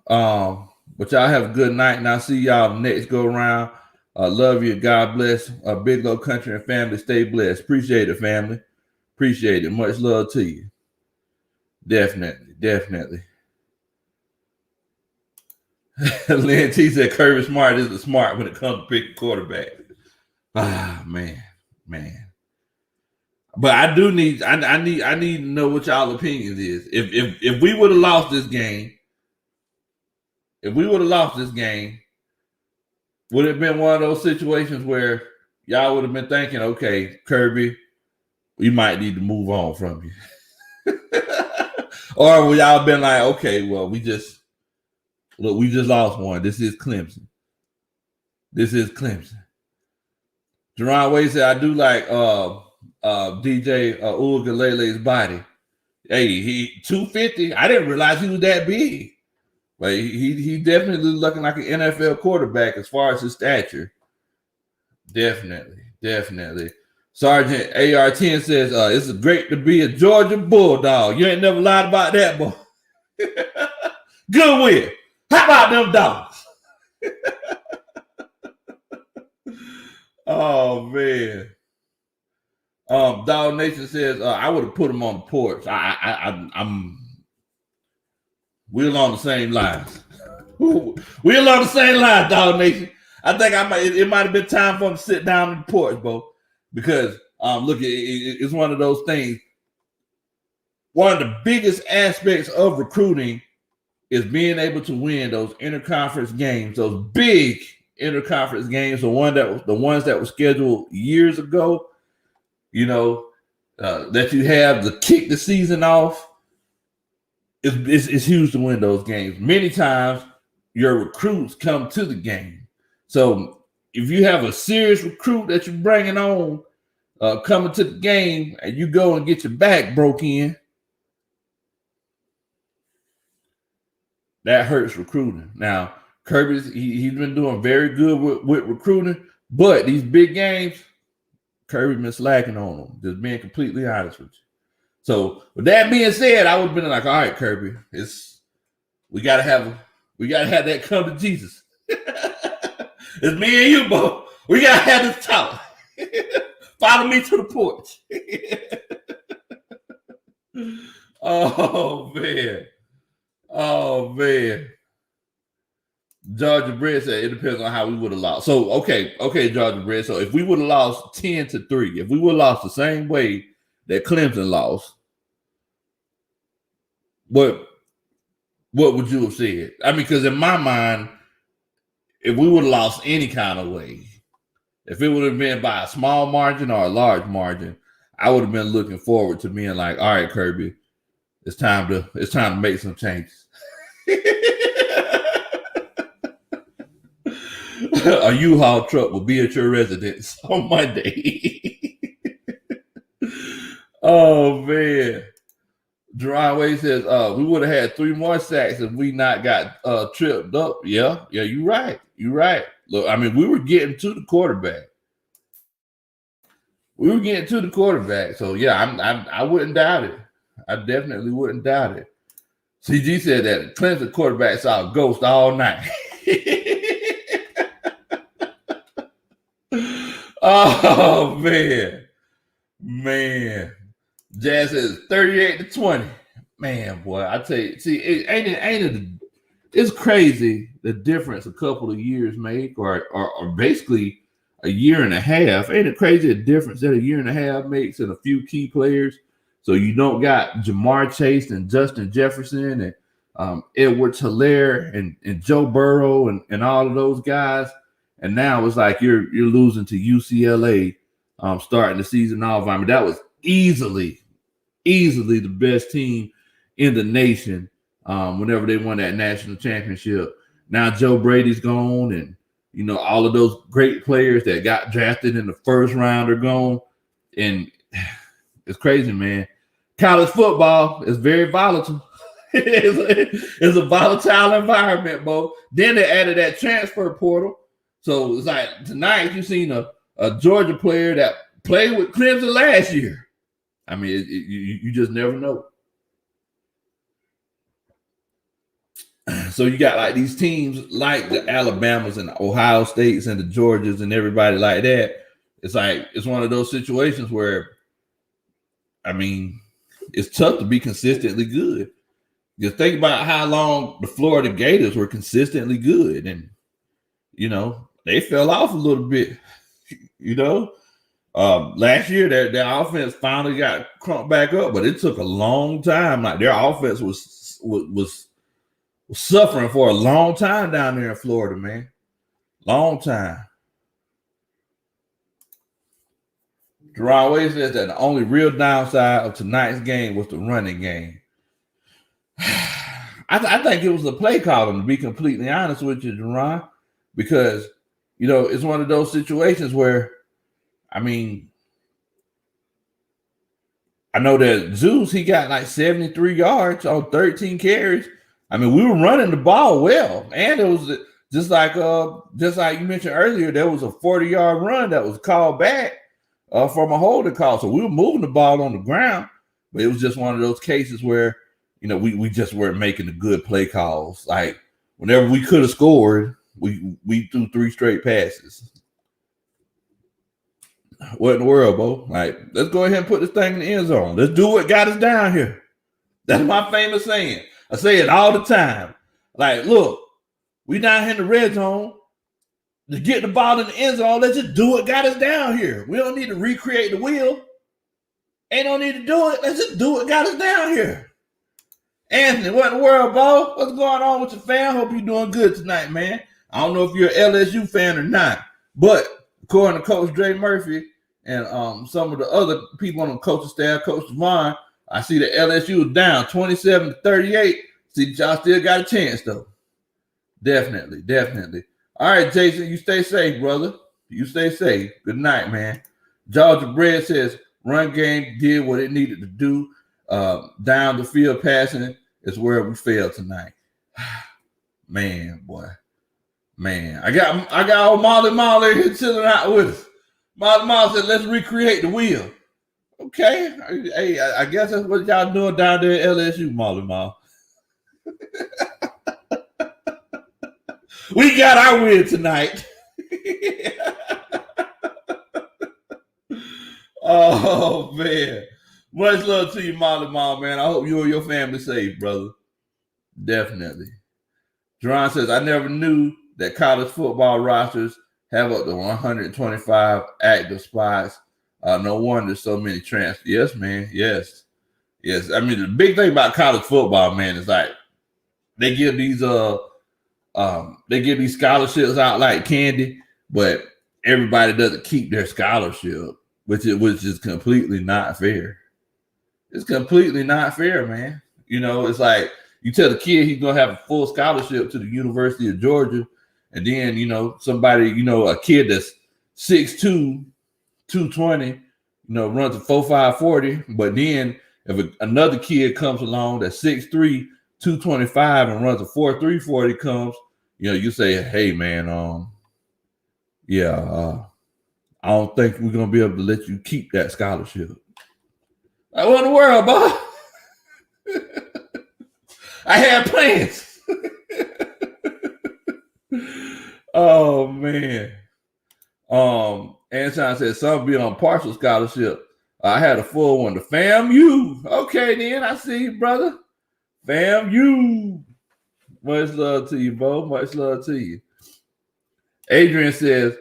But y'all have a good night, and I'll see y'all next go around. Love you. God bless. Big Low Kuntry and family. Stay blessed. Appreciate it, family. Appreciate it. Much love to you. Definitely. Lynn T said Kirby Smart isn't smart when it comes to picking quarterback. Ah, man. But I do need I need to know what y'all opinions is. If we would have lost this game, would it have been one of those situations where y'all would have been thinking, okay, Kirby, we might need to move on from you? Or would y'all been like, okay, well, we just lost one. This is Clemson. Jerron Wade said, I do like DJ Ugalele's body. Hey, he 250. I didn't realize he was that big. But he definitely looking like an NFL quarterback as far as his stature. Definitely. Sergeant AR-10 says, it's great to be a Georgia Bulldog. You ain't never lied about that, boy. Good win. How about them dogs? Oh, man. Dog Nation says, I would have put him on the porch. We're on the same lines. We're on the same lines, Dog Nation. I think it might have been time for him to sit down on the porch, Bo. Because look, it's one of those things. One of the biggest aspects of recruiting is being able to win those interconference games, those big interconference games, the ones that were scheduled years ago. You know, that you have to kick the season off. It's huge to win those games. Many times, your recruits come to the game. So if you have a serious recruit that you're bringing on coming to the game and you go and get your back broke in, that hurts recruiting. Now, Kirby's he's been doing very good with recruiting, but these big games, Kirby been slacking on them. Just being completely honest with you. So with that being said, I would have been like, all right, Kirby, we gotta have that come to Jesus. It's me and you, Bo. We gotta have this talk. Follow me to the porch. Oh man. Georgia Bread said it depends on how we would have lost. So okay, Georgia Bread. So if we would have lost 10-3, if we would have lost the same way that Clemson lost, what would you have said? I mean, because in my mind, if we would have lost any kind of way, if it would have been by a small margin or a large margin, I would have been looking forward to being like, all right, Kirby, it's time to make some changes. A U-Haul truck will be at your residence on Monday. Oh man. Jerron Wade says, we would have had 3 more sacks if we not got tripped up. Yeah, you're right. Look, I mean, we were getting to the quarterback. So yeah, I wouldn't doubt it. I definitely wouldn't doubt it. CG said that Clemson quarterback saw a ghost all night. Oh man. Man, Jazz is 38-20. Man, boy, I tell you, see, it's crazy the difference a couple of years make, or basically a year and a half. Ain't it crazy the difference that a year and a half makes in a few key players? So you don't got Jamar Chase and Justin Jefferson and Edward Hilaire and Joe Burrow and all of those guys. And now it's like you're losing to UCLA starting the season off. I mean, that was easily the best team in the nation whenever they won that national championship. Now Joe Brady's gone, and you know all of those great players that got drafted in the first round are gone, and it's crazy, man. College football is very volatile. It's a volatile environment, Bo. Then they added that transfer portal. So it's like tonight you seen a Georgia player that played with Clemson last year. I mean, you just never know. So you got like these teams like the Alabamas and the Ohio States and the Georgias and everybody like that. It's like it's one of those situations where, I mean, it's tough to be consistently good. Just think about how long the Florida Gators were consistently good, and you know they fell off a little bit. You know, last year their offense finally got crunked back up, but it took a long time. Like their offense was suffering for a long time down there in Florida, man. Long time. Jerron Wade says that the only real downside of tonight's game was the running game. I think it was the play calling, to be completely honest with you, Jerron, because, you know, it's one of those situations where, I mean, I know that Zeus, he got like 73 yards on 13 carries. I mean, we were running the ball well, and it was just like you mentioned earlier, there was a 40-yard run that was called back from a holding call. So we were moving the ball on the ground, but it was just one of those cases where, you know, we just weren't making the good play calls. Like whenever we could have scored, we threw 3 straight passes. What in the world, Bo? Like, let's go ahead and put this thing in the end zone. Let's do what got us down here. That's my famous saying. I say it all the time. Like, look, we down here in the red zone. To get the ball in the end zone, let's just do what got us down here. We don't need to recreate the wheel. Ain't no need to do it. Let's just do what got us down here. Anthony, what in the world, Bo? What's going on with your fan? Hope you're doing good tonight, man. I don't know if you're an LSU fan or not, but according to Coach Dre Murphy and some of the other people on the coaching staff, Coach Devon, I see that LSU is down 27-38. See, y'all still got a chance, though. Definitely. All right, Jason, you stay safe, brother. You stay safe. Good night, man. Georgia Bread says run game did what it needed to do. Down the field passing is where we failed tonight. Man, boy. Man, I got old Molly here chilling out with us. Molly said, let's recreate the wheel. Okay. Hey, I guess that's what y'all doing down there at LSU, Molly. We got our win tonight. Oh, man. Much love to you, Molly, man. I hope you and your family safe, brother. Definitely. Jerron says, I never knew that college football rosters have up to 125 active spots. No wonder so many transfers. Yes, man. Yes. I mean, the big thing about college football, man, is like they give these scholarships out like candy, but everybody doesn't keep their scholarship, which is completely not fair. It's completely not fair, man. You know, it's like you tell the kid he's gonna have a full scholarship to the University of Georgia, and then, you know, somebody, you know, a kid that's 6'2", 220, you know, runs a 4.5 40, but then if another kid comes along that's 6'3", 225 and runs a 4.3 40 comes, you know, you say, hey, man, I don't think we're gonna be able to let you keep that scholarship. Like, what in the world, boy? I had plans. Oh, man. Anton said some be on partial scholarship. I had a full one. The FAMU. Okay, then I see you, brother. FAMU. Much love to you, Bo. Much love to you. Adrian says,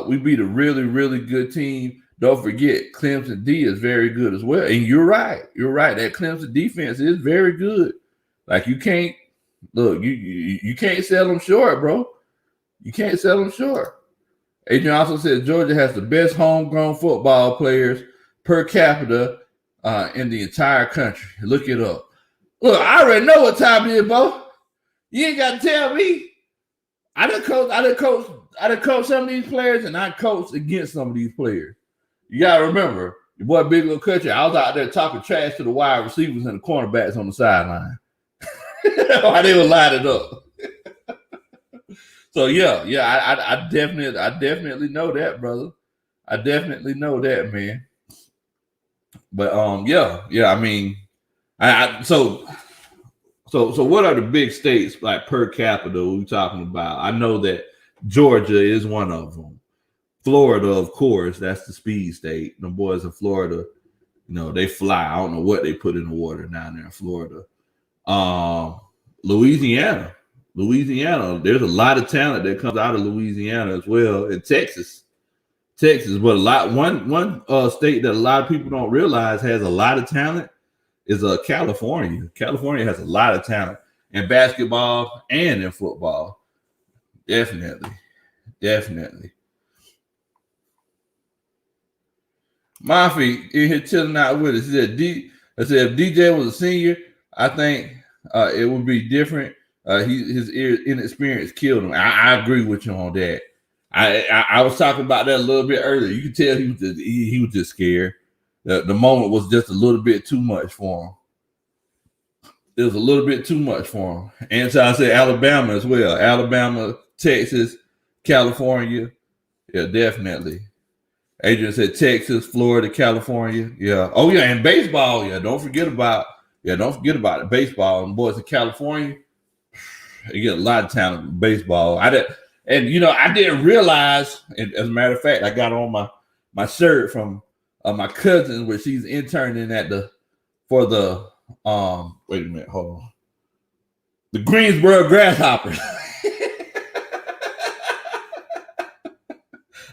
we beat a really, really good team. Don't forget, Clemson D is very good as well. And you're right. You're right. That Clemson defense is very good. Like you can't look, you can't sell them short, bro. You can't sell them short. Adrian also says Georgia has the best homegrown football players per capita in the entire country. Look it up. Look, I already know what time it is, bro. You ain't got to tell me. I done coached some of these players, and I coached against some of these players. You gotta remember, your boy Big Low Kuntry, I was out there talking trash to the wide receivers and the cornerbacks on the sideline. Why they were lining up. So yeah, I definitely know that, brother. I definitely know that, man. But yeah. I mean, so what are the big states like per capita we're talking about? I know that Georgia is one of them. Florida, of course, that's the speed state. The boys in Florida, they fly. I don't know what they put in the water down there in Florida. Louisiana, there's a lot of talent that comes out of Louisiana as well. And Texas, but one state that a lot of people don't realize has a lot of talent is California. California has a lot of talent in basketball and in football. Definitely. Mafi in here chilling out with us. He said, if DJ was a senior, I think it would be different. His inexperience killed him. I agree with you on that. I was talking about that a little bit earlier. You could tell he was just scared. The moment was just a little bit too much for him. It was a little bit too much for him. And so I said Alabama as well. Alabama, Texas, California. Yeah, definitely. Adrian said Texas, Florida, California. Yeah. Oh, yeah, and baseball. Yeah, don't forget about it. Baseball. And boys in California, you get a lot of talent in baseball. I didn't realize, and as a matter of fact, I got on my shirt from my cousin, where she's interning for the wait a minute, hold on. The Greensboro Grasshoppers.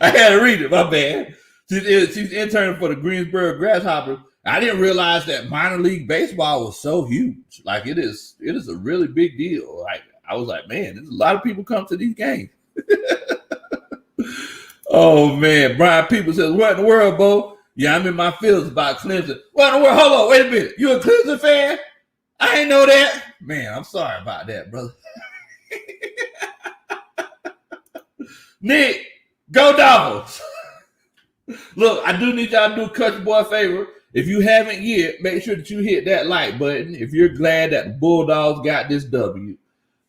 I had to read it, my bad. She's interning for the Greensboro Grasshoppers. I didn't realize that minor league baseball was so huge. Like it is a really big deal. Like I was like, man, there's a lot of people come to these games. Oh man, Brian People says, what in the world, Bo? Yeah, I'm in my feelings about Clemson. What in the world? Hold on, wait a minute. You a Clemson fan? I ain't know that. Man, I'm sorry about that, brother. Nick, go Dogs. Look, I do need y'all to do a Country Boy a favor. If you haven't yet, make sure that you hit that like button. If you're glad that the Bulldogs got this W,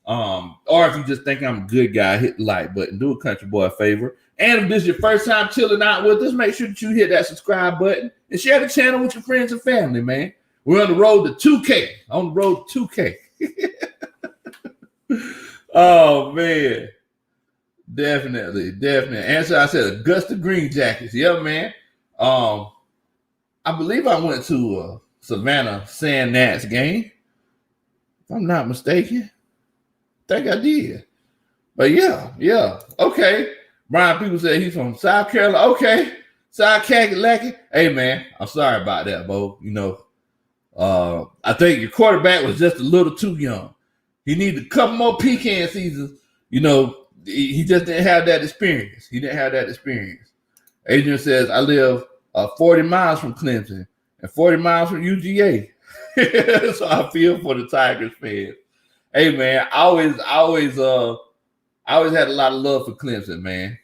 or if you just think I'm a good guy, hit the like button. Do a Country Boy a favor. And if this is your first time chilling out with us, make sure that you hit that subscribe button and share the channel with your friends and family, man. We're on the road to 2K. On the road to 2K. Oh, man. Definitely. Answer, I said Augusta Green Jackets. Yeah, man. I believe I went to a Savannah Sand Gnats game. If I'm not mistaken. I think I did. But yeah. Okay. Brian People said he's from South Carolina. Okay. South Carolina. Hey, man, I'm sorry about that, Bo. I think your quarterback was just a little too young. He needed a couple more pecan seasons. He just didn't have that experience. Adrian says, I live 40 miles from Clemson and 40 miles from UGA. So I feel for the Tigers fans. Hey, man, I always had a lot of love for Clemson, man.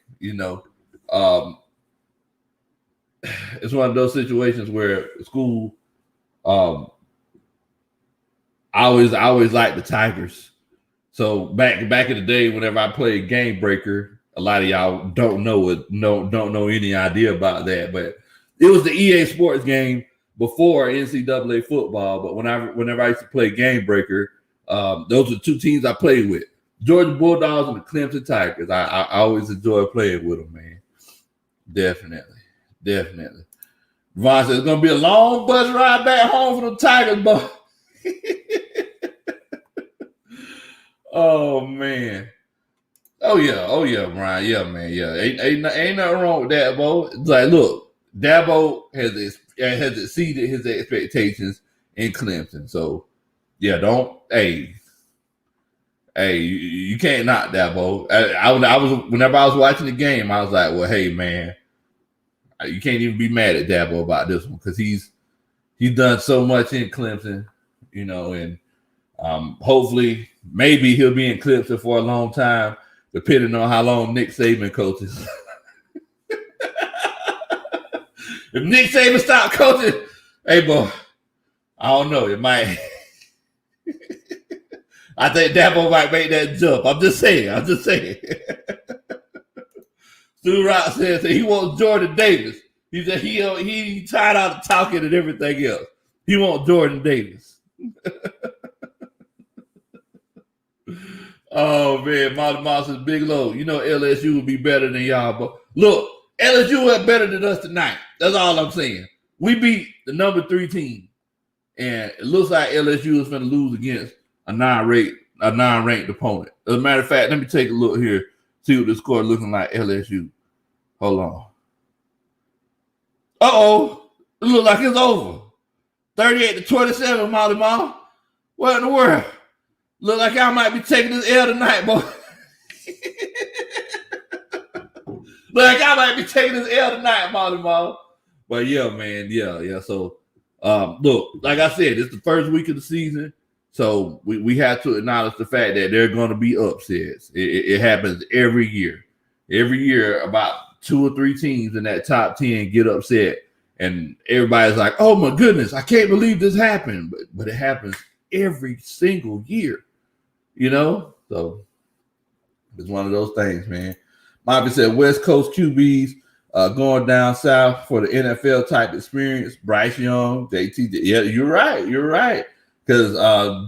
It's one of those situations where school, I always liked the Tigers. So back in the day, whenever I played Game Breaker, a lot of y'all don't know any idea about that, but it was the EA Sports game before NCAA football. But whenever I used to play Game Breaker, those are two teams I played with: Georgia Bulldogs and the Clemson Tigers. I always enjoy playing with them, man. Definitely. Vaughn says it's gonna be a long bus ride back home for the Tigers, boy. Oh man. Oh yeah, Brian. Yeah, man. Yeah, ain't nothing wrong with that, boy. It's like, look, Dabo has exceeded his expectations in Clemson. So yeah, you can't knock Dabo. I was whenever I was watching the game, I was like, well, hey man, you can't even be mad at Dabo about this one because he's done so much in Clemson, and hopefully maybe he'll be in Clemson for a long time, depending on how long Nick Saban coaches. If Nick Saban stopped coaching, hey boy, I don't know. It might. I think Dabo might make that jump. I'm just saying. Stu Rock says that he wants Jordan Davis. He said he tired out of talking and everything else. He wants Jordan Davis. Oh man, Molly Moss is Big Low. LSU will be better than y'all, but look, LSU was better than us tonight. That's all I'm saying. We beat the number 3 team, and it looks like LSU is going to lose against a non-ranked opponent. As a matter of fact, let me take a look here, see what the score is looking like. LSU. Hold on. Uh-oh. It looks like it's over. 38-27, Molly Mom. What in the world? Look like I might be taking this L tonight, boy. Look like I might be taking this L tonight, Molly Mom. But yeah, man. Yeah. So, look, like I said, it's the first week of the season. So we have to acknowledge the fact that there are going to be upsets. It happens every year. Every year, about 2 or 3 teams in that top 10 get upset. And everybody's like, oh, my goodness, I can't believe this happened. But it happens every single year, So it's one of those things, man. Bobby said West Coast QBs going down south for the NFL type experience. Bryce Young, JT. Yeah, you're right. Because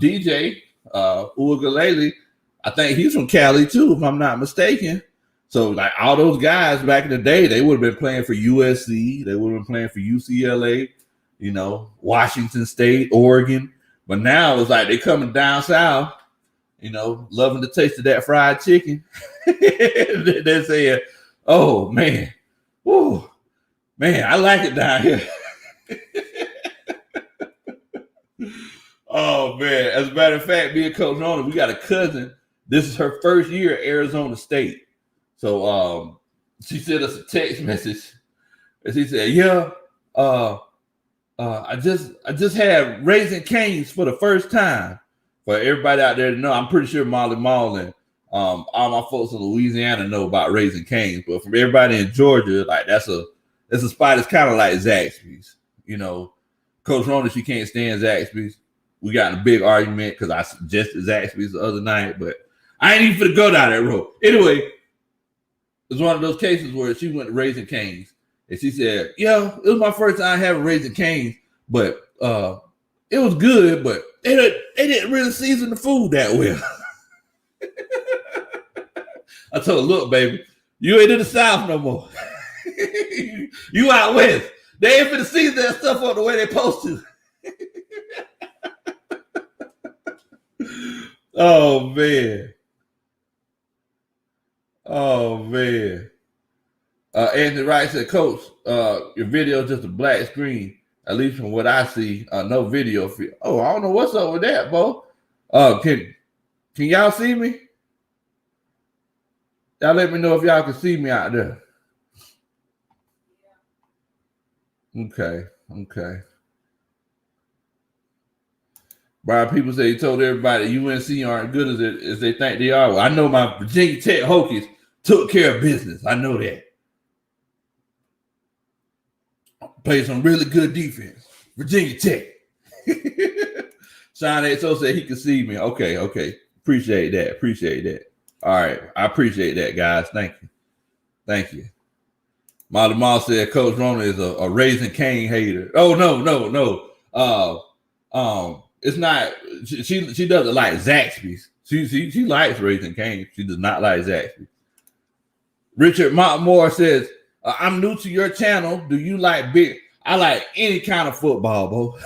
DJ Uiagalelei, I think he's from Cali too, if I'm not mistaken. So like all those guys back in the day, they would have been playing for USC. They would have been playing for UCLA, Washington State, Oregon. But now it's like they coming down south, loving the taste of that fried chicken. They're saying, oh, man, whoo, man, I like it down here. Oh, man. As a matter of fact, me and Coach Rona, we got a cousin. This is her first year at Arizona State. So she sent us a text message. And she said, I just had Raising Cane's for the first time. For everybody out there to know, I'm pretty sure Molly Mall and all my folks in Louisiana know about Raising Cane's. But from everybody in Georgia, like that's a spot that's kind of like Zaxby's. Coach Rona, she can't stand Zaxby's. We got in a big argument because I suggested Zaxby's the other night, but I ain't even finna go down that road. Anyway, it's one of those cases where she went to Raising Cane's and she said, it was my first time having Raising Cane's, but it was good, but they didn't really season the food that well. I told her, look, baby, you ain't in the South no more. You out west. They ain't finna season that stuff up the way they supposed to. Oh, man. Anthony Wright said, Coach, your video is just a black screen. At least from what I see, no video. Oh, I don't know what's up with that, Bo. Can y'all see me? Y'all let me know if y'all can see me out there. Okay. Brian, people say he told everybody UNC aren't good as they think they are. Well, I know my Virginia Tech Hokies took care of business. I know that. Played some really good defense. Virginia Tech. Sean XO said he could see me. Okay. Appreciate that. All right. I appreciate that, guys. Thank you. Molly Moss said Coach Rona is a Raising Cane hater. Oh, no. It's not. She doesn't like Zaxby's. She likes Raising Cane. She does not like Zaxby's. Richard Montmore says, I'm new to your channel. Do you like big? I like any kind of football, bro.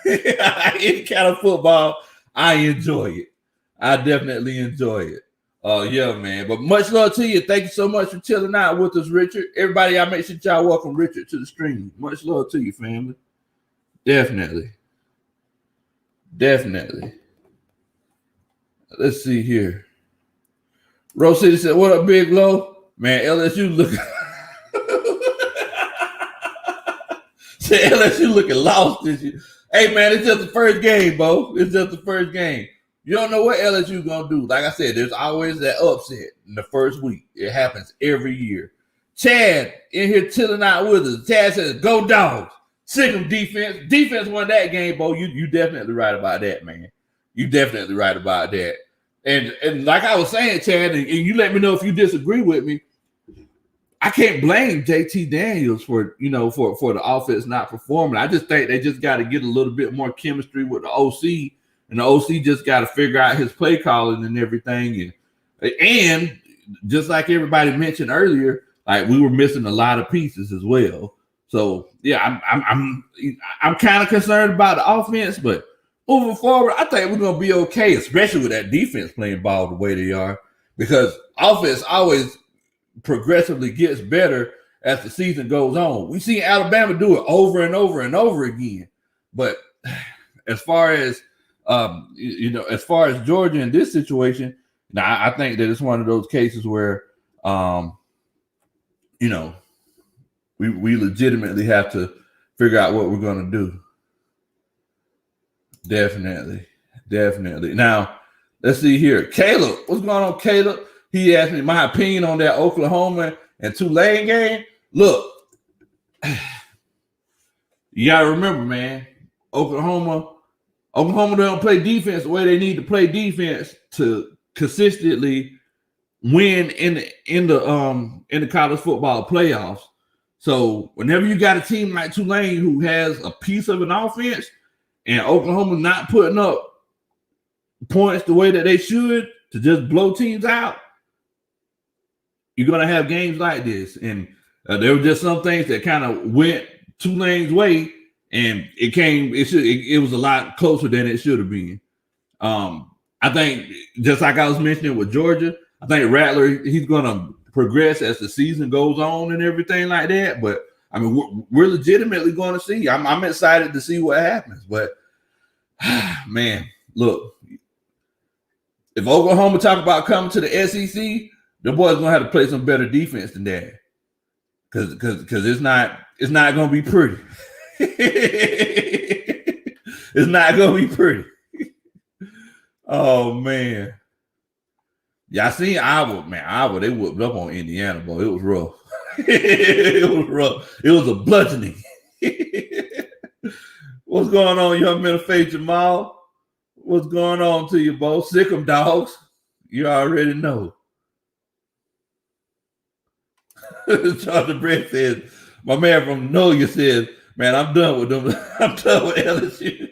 Any kind of football, I enjoy it. I definitely enjoy it. Yeah, man. But much love to you. Thank you so much for chilling out with us, Richard. Everybody, I make sure y'all welcome Richard to the stream. Much love to you, family. Definitely. Let's see here. Rose City said, "What up, Big Low? Man, LSU looking." Said LSU looking lost this year. Hey, man, it's just the first game, bro. It's just the first game. You don't know what LSU gonna do. Like I said, there's always that upset in the first week. It happens every year. Chad in here chilling out with us. Chad says, "Go Dogs." Sick of defense. Defense won that game, bro. You definitely right about that, man. You definitely right about that. And like I was saying, Chad, and you let me know if you disagree with me. I can't blame JT Daniels for the offense not performing. I just think they just got to get a little bit more chemistry with the OC. And the OC just got to figure out his play calling and everything. And just like everybody mentioned earlier, like we were missing a lot of pieces as well. So yeah, I'm kind of concerned about the offense, but moving forward, I think we're gonna be okay, especially with that defense playing ball the way they are, because offense always progressively gets better as the season goes on. We've seen Alabama do it over and over and over again, but as far as as far as Georgia in this situation, now I think that it's one of those cases where, we legitimately have to figure out what we're going to do. Definitely. Now, let's see here. Caleb, what's going on, Caleb? He asked me my opinion on that Oklahoma and Tulane game. Look, you got to remember, man, Oklahoma don't play defense the way they need to play defense to consistently win in the college football playoffs. So whenever you got a team like Tulane who has a piece of an offense and Oklahoma not putting up points the way that they should to just blow teams out, you're going to have games like this. And there were just some things that kind of went Tulane's way, and it was a lot closer than it should have been. I think, just like I was mentioning with Georgia, I think Rattler, he's going to progress as the season goes on and everything like that. But I mean, we're legitimately going to see. I'm excited to see what happens. But man, look, if Oklahoma talk about coming to the SEC, the boys gonna have to play some better defense than that, because it's not gonna be pretty. It's not gonna be pretty. Oh man. Yeah, I seen Iowa, they whooped up on Indiana, boy. It was rough. It was rough. It was a bludgeoning. What's going on, young men of faith, Jamal? What's going on to you, Bo? Sick 'em dogs. You already know. Charlie Brett says, my man from Noya says, man, I'm done with them. I'm done with LSU.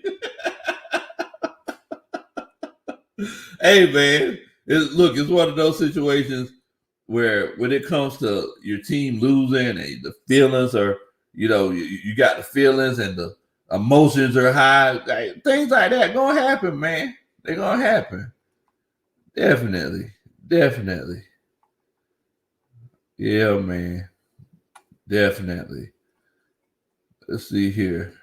Hey, man. It's one of those situations where when it comes to your team losing and the feelings are, you got the feelings and the emotions are high. Things like that gonna happen, man. They're gonna happen. Definitely. Yeah, man. Definitely. Let's see here.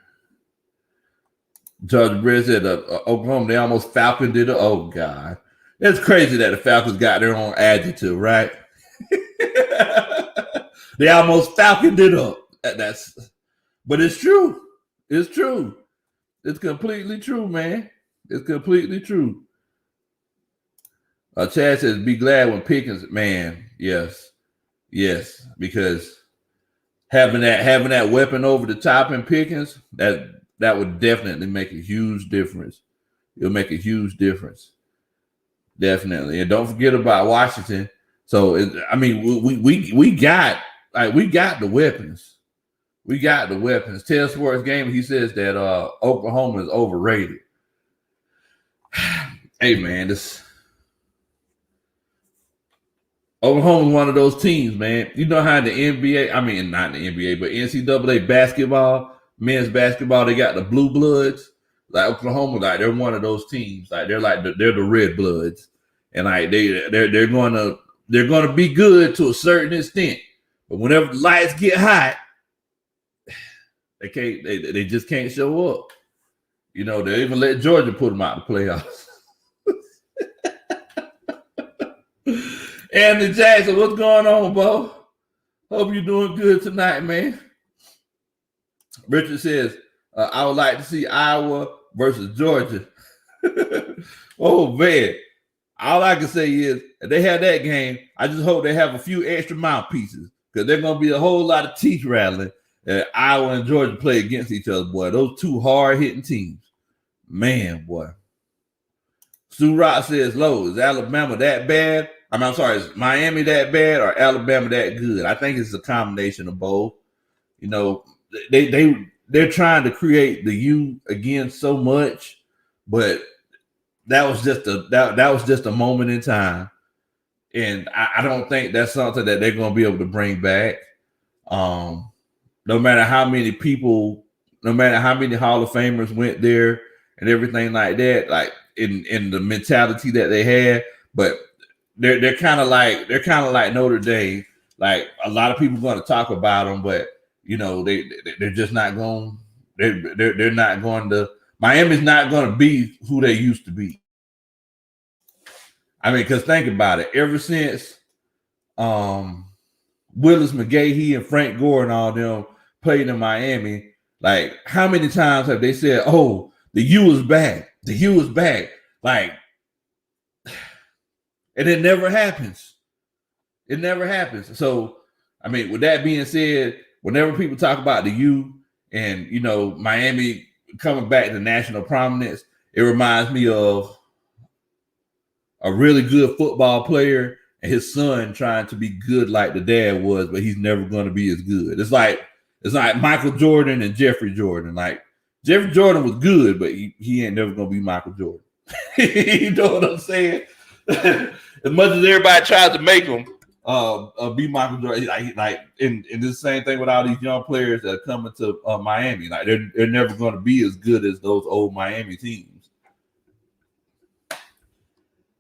Judge Britt said Oklahoma, they almost falconed it. Oh, God. It's crazy that the Falcons got their own adjective, right? They almost falconed it up. But it's true. It's true. It's completely true, man. It's completely true. Chad says, be glad when Pickens, man. Yes, because having that weapon over the top in Pickens, that would definitely make a huge difference. It'll make a huge difference. Definitely. And don't forget about Washington. So we got the weapons. We got the weapons. Ted Sports Gamer, he says that Oklahoma is overrated. Hey man, Oklahoma is one of those teams, man. You know how the NBA, not the NBA, but NCAA basketball, men's basketball, they got the blue bloods. Like Oklahoma, like they're one of those teams. Like they're the red bloods, and like they're gonna be good to a certain extent. But whenever the lights get hot, they just can't show up. You know, they even let Georgia put them out of the playoffs. Anthony Jackson, what's going on, Bo? Hope you're doing good tonight, man. Richard says, I would like to see Iowa versus Georgia. Oh, man. All I can say is, if they have that game, I just hope they have a few extra mouthpieces because there's going to be a whole lot of teeth rattling that Iowa and Georgia play against each other, boy. Those two hard-hitting teams. Man, boy. Stu Rock says, Low, is Alabama that bad? I'm sorry, is Miami that bad or Alabama that good? I think it's a combination of both. You know, they're trying to create the U again so much, but that was just a moment in time. And I don't think that's something that they're going to be able to bring back. No matter how many people, no matter how many Hall of Famers went there and everything like that, like in the mentality that they had, but they're kind of like Notre Dame. Like a lot of people are going to talk about them, but you know they're just not going. They're not going to. Miami's not going to be who they used to be. I mean, because think about it. Ever since Willis McGahee and Frank Gore and all them played in Miami, like how many times have they said, "Oh, the U is back. The U is back." Like, and it never happens. It never happens. So, I mean, with that being said, whenever people talk about the U and, you know, Miami coming back to national prominence, it reminds me of a really good football player and his son trying to be good like the dad was, but he's never going to be as good. It's like Michael Jordan and Jeffrey Jordan. Like Jeffrey Jordan was good, but he ain't never going to be Michael Jordan. You know what I'm saying? As much as everybody tries to make him be Michael Jordan, like in the same thing with all these young players that are coming to Miami, like they're never going to be as good as those old Miami teams,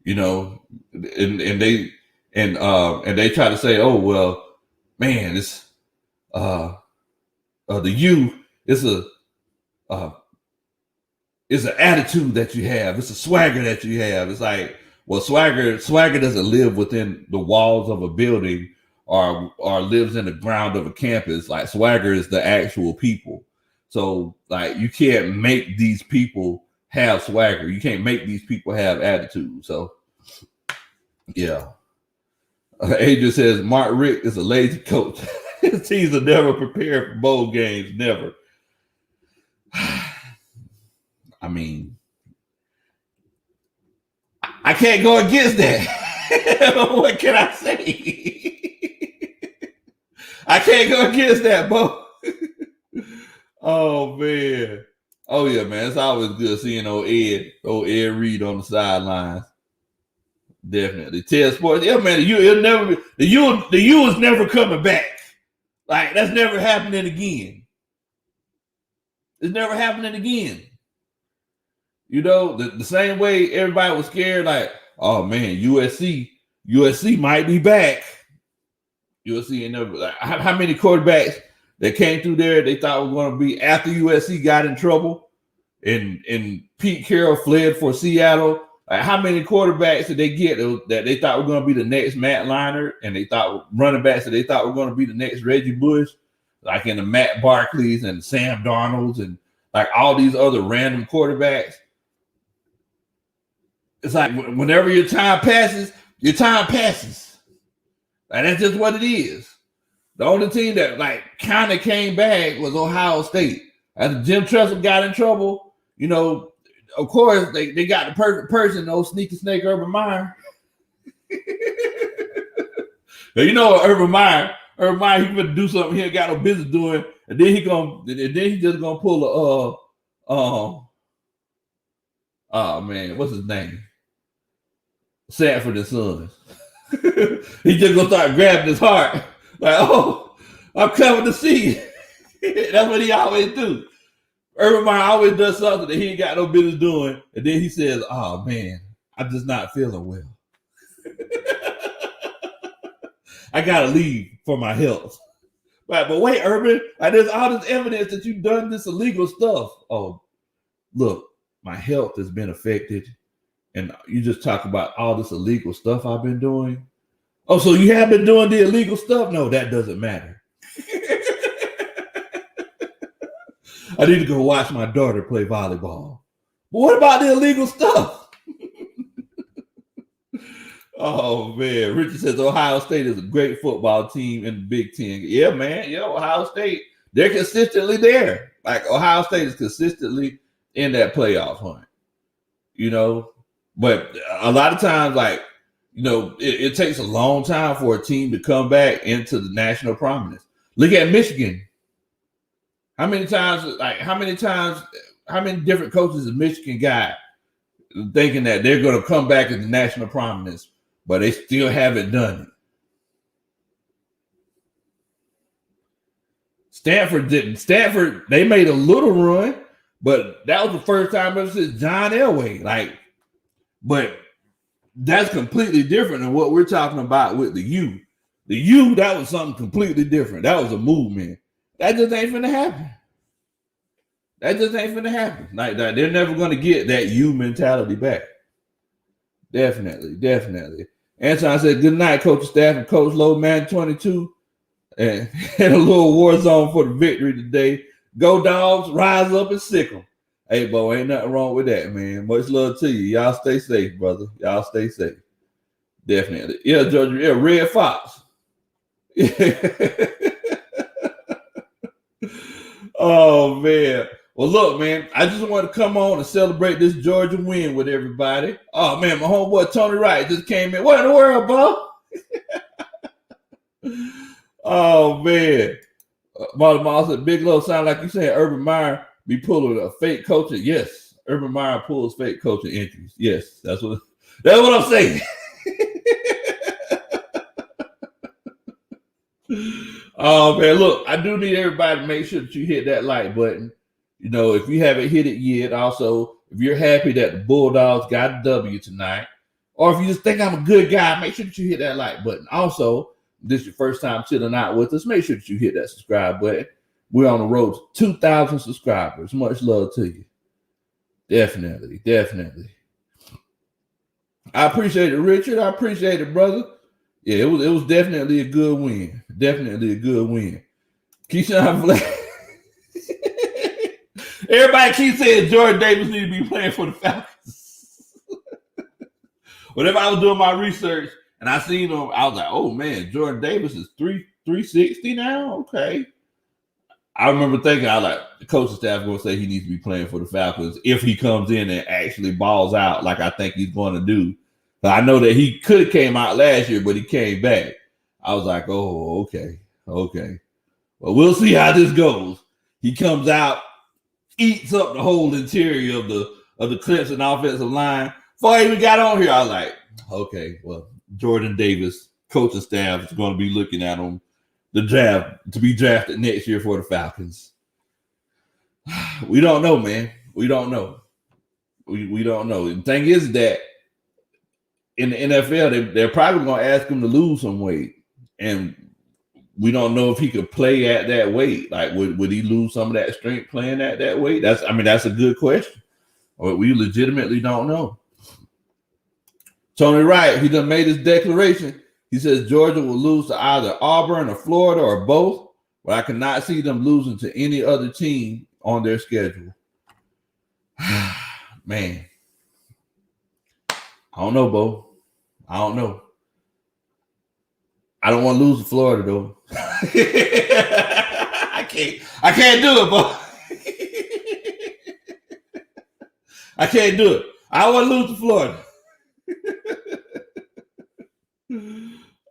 you know. And they try to say, oh well, man, it's the U. It's an attitude that you have. It's a swagger that you have. It's like, well, swagger doesn't live within the walls of a building or lives in the ground of a campus. Like swagger is the actual people. So like you can't make these people have swagger. You can't make these people have attitude. So yeah. Adrian says Mark Richt is a lazy coach. His teams are never prepared for bowl games. Never. I mean, I can't go against that. What can I say? I can't go against that, Bo. Oh, man. Oh, yeah, man. It's always good seeing old Ed Reed on the sidelines. Definitely. Tell Sports, yeah, man, the U is never coming back. Like, that's never happening again. It's never happening again. You know, the same way everybody was scared, like, oh man, USC might be back. USC ain't never. Like, how many quarterbacks that came through there they thought were going to be after USC got in trouble, and Pete Carroll fled for Seattle. Like, how many quarterbacks did they get that they thought were going to be the next Matt Leinart, and they thought running backs that they thought were going to be the next Reggie Bush, like in the Matt Barkleys and Sam Darnolds and like all these other random quarterbacks. It's like whenever your time passes. Like that's just what it is. The only team that like kind of came back was Ohio State. After Jim Tressel got in trouble, you know, of course they got the perfect person, old sneaky snake Urban Meyer. Now, you know Urban Meyer, he gonna do something he ain't got no business doing, and then he just gonna pull oh man, what's his name? Sanford and Sons. He just gonna start grabbing his heart, like, oh, I'm coming to see you. That's what he always do. Urban Meyer always does something that he ain't got no business doing, and then he says, "Oh man, I'm just not feeling well. I gotta leave for my health." Right, but wait, Urban, there's all this evidence that you've done this illegal stuff. Oh, look, my health has been affected, and you just talk about all this illegal stuff I've been doing. Oh, so you have been doing the illegal stuff? No, that doesn't matter. I need to go watch my daughter play volleyball. But what about the illegal stuff? Oh, man. Richard says Ohio State is a great football team in the Big Ten. Yeah, man. Yeah, Ohio State, they're consistently there. Like, Ohio State is consistently in that playoff hunt. You know? But a lot of times, like, you know, it takes a long time for a team to come back into the national prominence. Look at Michigan. How many different coaches has Michigan got thinking that they're going to come back into national prominence, but they still haven't done it? Stanford didn't. Stanford, they made a little run, but that was the first time ever since John Elway. Like, but that's completely different than what we're talking about with the U. The U, that was something completely different. That was a movement. That just ain't finna happen. That just ain't finna happen. Like that, they're never gonna get that U mentality back. Definitely, definitely. Anton said, "Good night, coach staff and Coach Low, man 22. And had a little war zone for the victory today. Go Dogs, rise up and sick them." Hey, Bo, ain't nothing wrong with that, man. Much love to you. Y'all stay safe, brother. Y'all stay safe. Definitely. Yeah, Georgia. Yeah, Red Fox. Oh, man. Well, look, man, I just want to come on and celebrate this Georgia win with everybody. Oh, man, my homeboy Tony Wright just came in. What in the world, Bo? Oh, man. Marlon said, Big Low sound like you saying Urban Meyer be pulling a fake coaching. Yes, Urban Meyer pulls fake coaching entries. Yes, that's what I'm saying. Oh, man, look, I do need everybody to make sure that you hit that like button. You know, if you haven't hit it yet, also, if you're happy that the Bulldogs got a W tonight, or if you just think I'm a good guy, make sure that you hit that like button. Also, if this is your first time chilling out with us, make sure that you hit that subscribe button. We're on the road to 2,000 subscribers. Much love to you. Definitely, definitely. I appreciate it, Richard. I appreciate it, brother. Yeah, it was definitely a good win. Definitely a good win. Keyshawn Black. Everybody keeps saying Jordan Davis need to be playing for the Falcons. Whenever I was doing my research and I seen him, I was like, oh man, Jordan Davis is 360 now? Okay. I remember thinking, I was like, the coaching staff going to say he needs to be playing for the Falcons if he comes in and actually balls out like I think he's going to do. But I know that he could have came out last year, but he came back. I was like, oh, okay. Well, we'll see how this goes. He comes out, eats up the whole interior of the Clemson offensive line. Before I even got on here, I was like, okay, well, Jordan Davis, coaching staff is going to be looking at him the draft to be drafted next year for the Falcons. We don't know, man. We don't know. We don't know. The thing is that in the NFL, they're probably going to ask him to lose some weight, and we don't know if he could play at that weight. Like, would he lose some of that strength playing at that weight? That's a good question. Or we legitimately don't know. Tony Wright, he done made his declaration. He says Georgia will lose to either Auburn or Florida or both, but I cannot see them losing to any other team on their schedule. Man. I don't know, Bo. I don't know. I don't want to lose to Florida, though. I can't do it, Bo. I can't do it. I don't want to lose to Florida.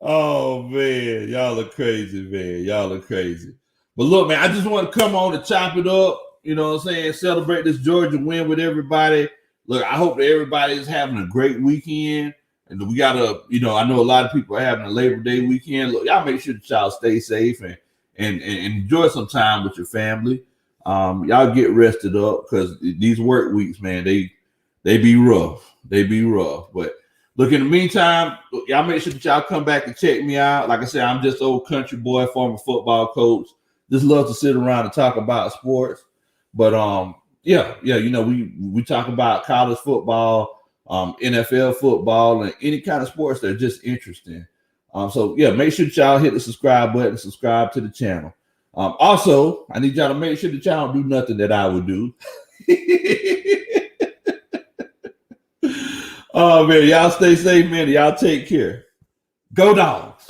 Oh, man. Y'all are crazy, man. Y'all are crazy. But look, man, I just want to come on and chop it up. You know what I'm saying? Celebrate this Georgia win with everybody. Look, I hope that everybody is having a great weekend. And we got to, I know a lot of people are having a Labor Day weekend. Look, y'all make sure that y'all stay safe and enjoy some time with your family. Y'all get rested up because these work weeks, man, they be rough. They be rough. But look, in the meantime, y'all make sure that y'all come back and check me out. Like I said, I'm just old country boy, former football coach. Just love to sit around and talk about sports. But yeah, you know, we talk about college football, NFL football, and any kind of sports that are just interesting. So yeah, make sure that y'all hit the subscribe button, subscribe to the channel. Also, I need y'all to make sure that y'all don't do nothing that I would do. Oh man, y'all stay safe, man. Y'all take care. Go Dogs.